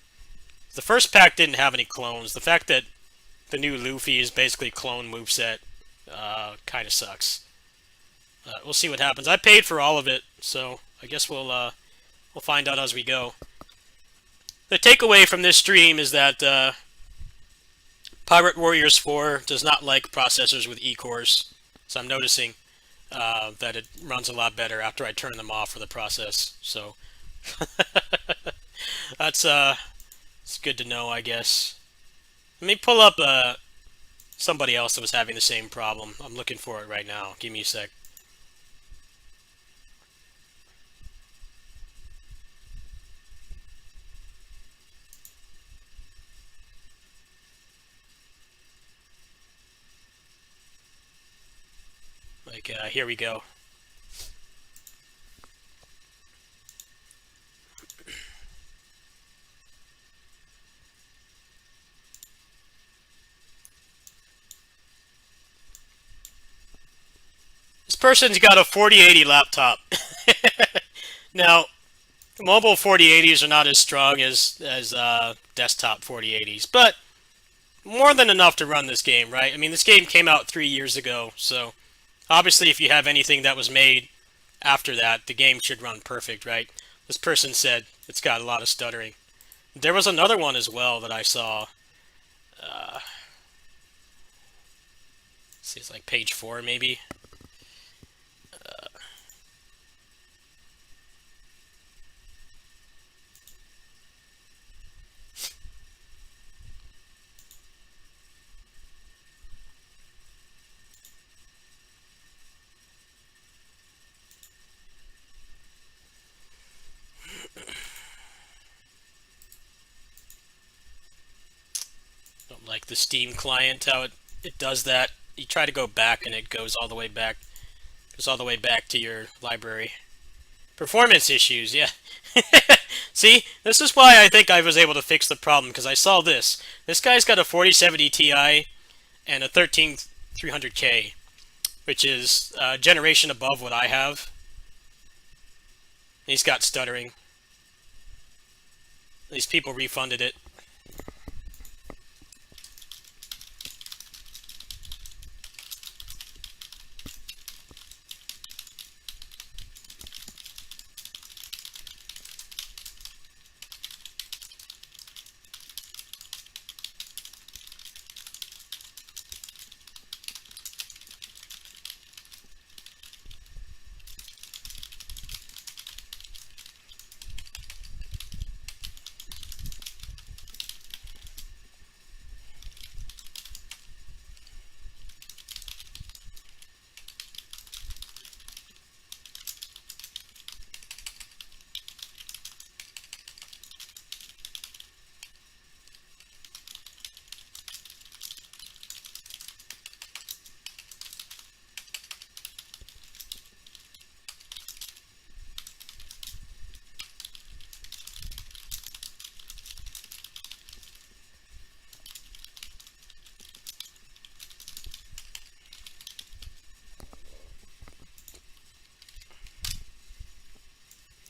The first pack didn't have any clones. The fact that the new Luffy is basically clone moveset kind of sucks. We'll see what happens. I paid for all of it, so I guess we'll find out as we go. The takeaway from this stream is that Pirate Warriors 4 does not like processors with E-cores, so I'm noticing that it runs a lot better after I turn them off for the process. So that's it's good to know, I guess. Let me pull up somebody else that was having the same problem. I'm looking for it right now. Give me a sec. Like, here we go. This person's got a 4080 laptop. Now, mobile 4080s are not as strong as desktop 4080s, but more than enough to run this game, right? I mean, this game came out 3 years ago, so obviously if you have anything that was made after that, the game should run perfect, right? This person said it's got a lot of stuttering. There was another one as well that I saw. See, it's like page 4 maybe. Like the Steam client, how it does that. You try to go back and it goes all the way back. Goes all the way back to your library. Performance issues, yeah. See, this is why I think I was able to fix the problem, because I saw this. This guy's got a 4070 Ti and a 13300K, which is a generation above what I have. He's got stuttering. These people refunded it.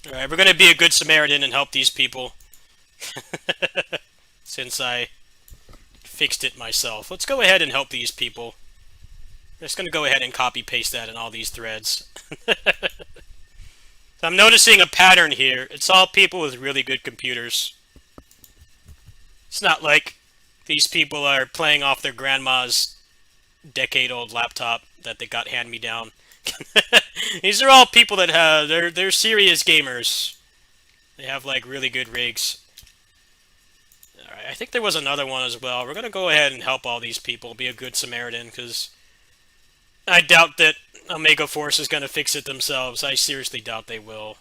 Alright, we're going to be a good Samaritan and help these people. Since I fixed it myself. Let's go ahead and help these people. I'm just going to go ahead and copy-paste that in all these threads. I'm noticing a pattern here. It's all people with really good computers. It's not like these people are playing off their grandma's decade-old laptop that they got hand-me-down. These are all people that have they're serious gamers. They have like really good rigs. All right, I think there was another one as well. We're gonna go ahead and help all these people. Be a good Samaritan, because I doubt that Omega Force is gonna fix it themselves. I seriously doubt they will.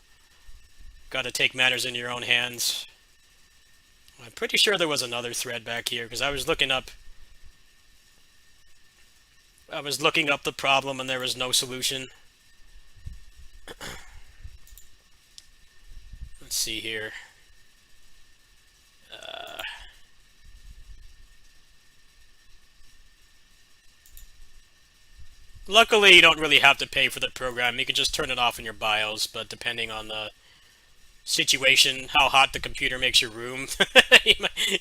Gotta take matters in your own hands. I'm pretty sure there was another thread back here, because I was looking up the problem and there was no solution. Let's see here. Luckily, you don't really have to pay for the program. You can just turn it off in your BIOS, but depending on the situation, how hot the computer makes your room,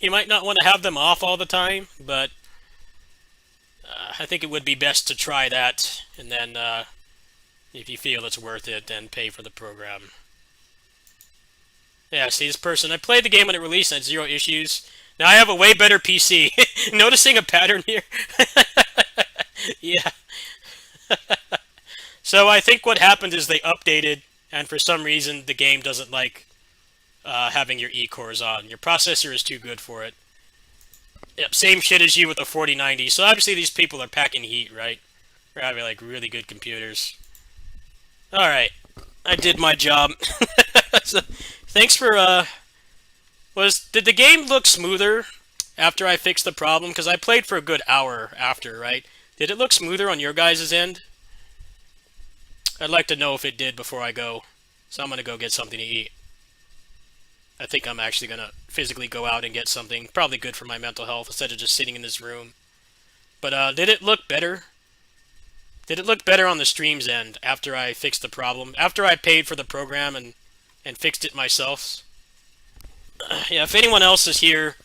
you might not want to have them off all the time, but I think it would be best to try that, and then if you feel it's worth it, then pay for the program. Yeah, see, this person, I played the game when it released and had 0 issues. Now I have a way better PC. Noticing a pattern here? Yeah. So I think what happened is they updated, and for some reason the game doesn't like having your E-cores on. Your processor is too good for it. Yep, same shit as you with the 4090. So obviously these people are packing heat, right? They're having like really good computers. Alright, I did my job. So, thanks for, did the game look smoother after I fixed the problem? Because I played for a good hour after, right? Did it look smoother on your guys' end? I'd like to know if it did before I go. So I'm going to go get something to eat. I think I'm actually going to physically go out and get something. Probably good for my mental health instead of just sitting in this room. But did it look better? Did it look better on the stream's end after I fixed the problem? After I paid for the program and fixed it myself? Yeah, if anyone else is here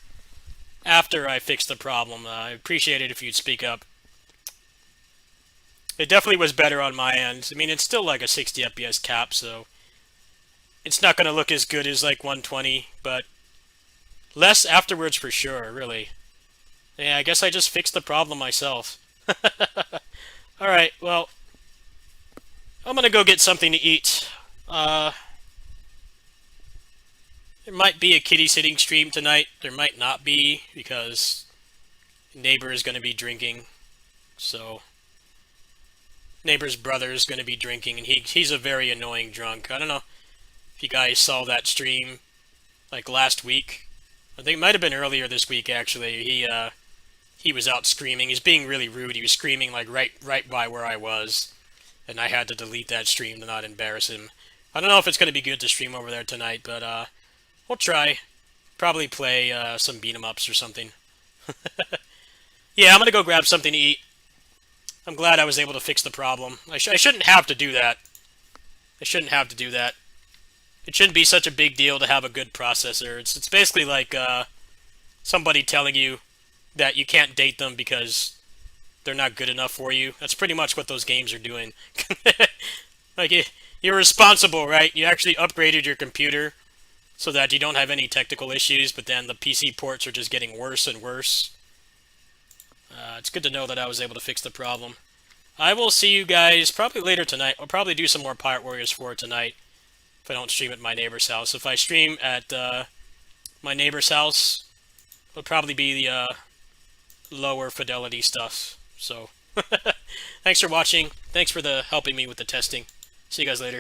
after I fixed the problem, I appreciate it if you'd speak up. It definitely was better on my end. I mean, it's still like a 60 FPS cap, so it's not going to look as good as like 120, but less afterwards for sure, really. Yeah, I guess I just fixed the problem myself. Alright, well, I'm going to go get something to eat. There might be a kitty sitting stream tonight. There might not be, because neighbor is going to be drinking, so neighbor's brother is going to be drinking, and he's a very annoying drunk. I don't know if you guys saw that stream like last week. I think it might have been earlier this week, actually. He was out screaming. He's being really rude. He was screaming like right by where I was, and I had to delete that stream to not embarrass him. I don't know if it's going to be good to stream over there tonight, but we'll try. Probably play some beat-em-ups or something. Yeah, I'm going to go grab something to eat. I'm glad I was able to fix the problem. I shouldn't have to do that. I shouldn't have to do that. It shouldn't be such a big deal to have a good processor. It's basically like somebody telling you that you can't date them because they're not good enough for you. That's pretty much what those games are doing. Like, you're responsible, right? You actually upgraded your computer so that you don't have any technical issues, but then the PC ports are just getting worse and worse. It's good to know that I was able to fix the problem. I will see you guys probably later tonight. I'll probably do some more Pirate Warriors 4 tonight if I don't stream at my neighbor's house. If I stream at my neighbor's house, it'll probably be the lower fidelity stuff. So, thanks for watching. Thanks for helping me with the testing. See you guys later.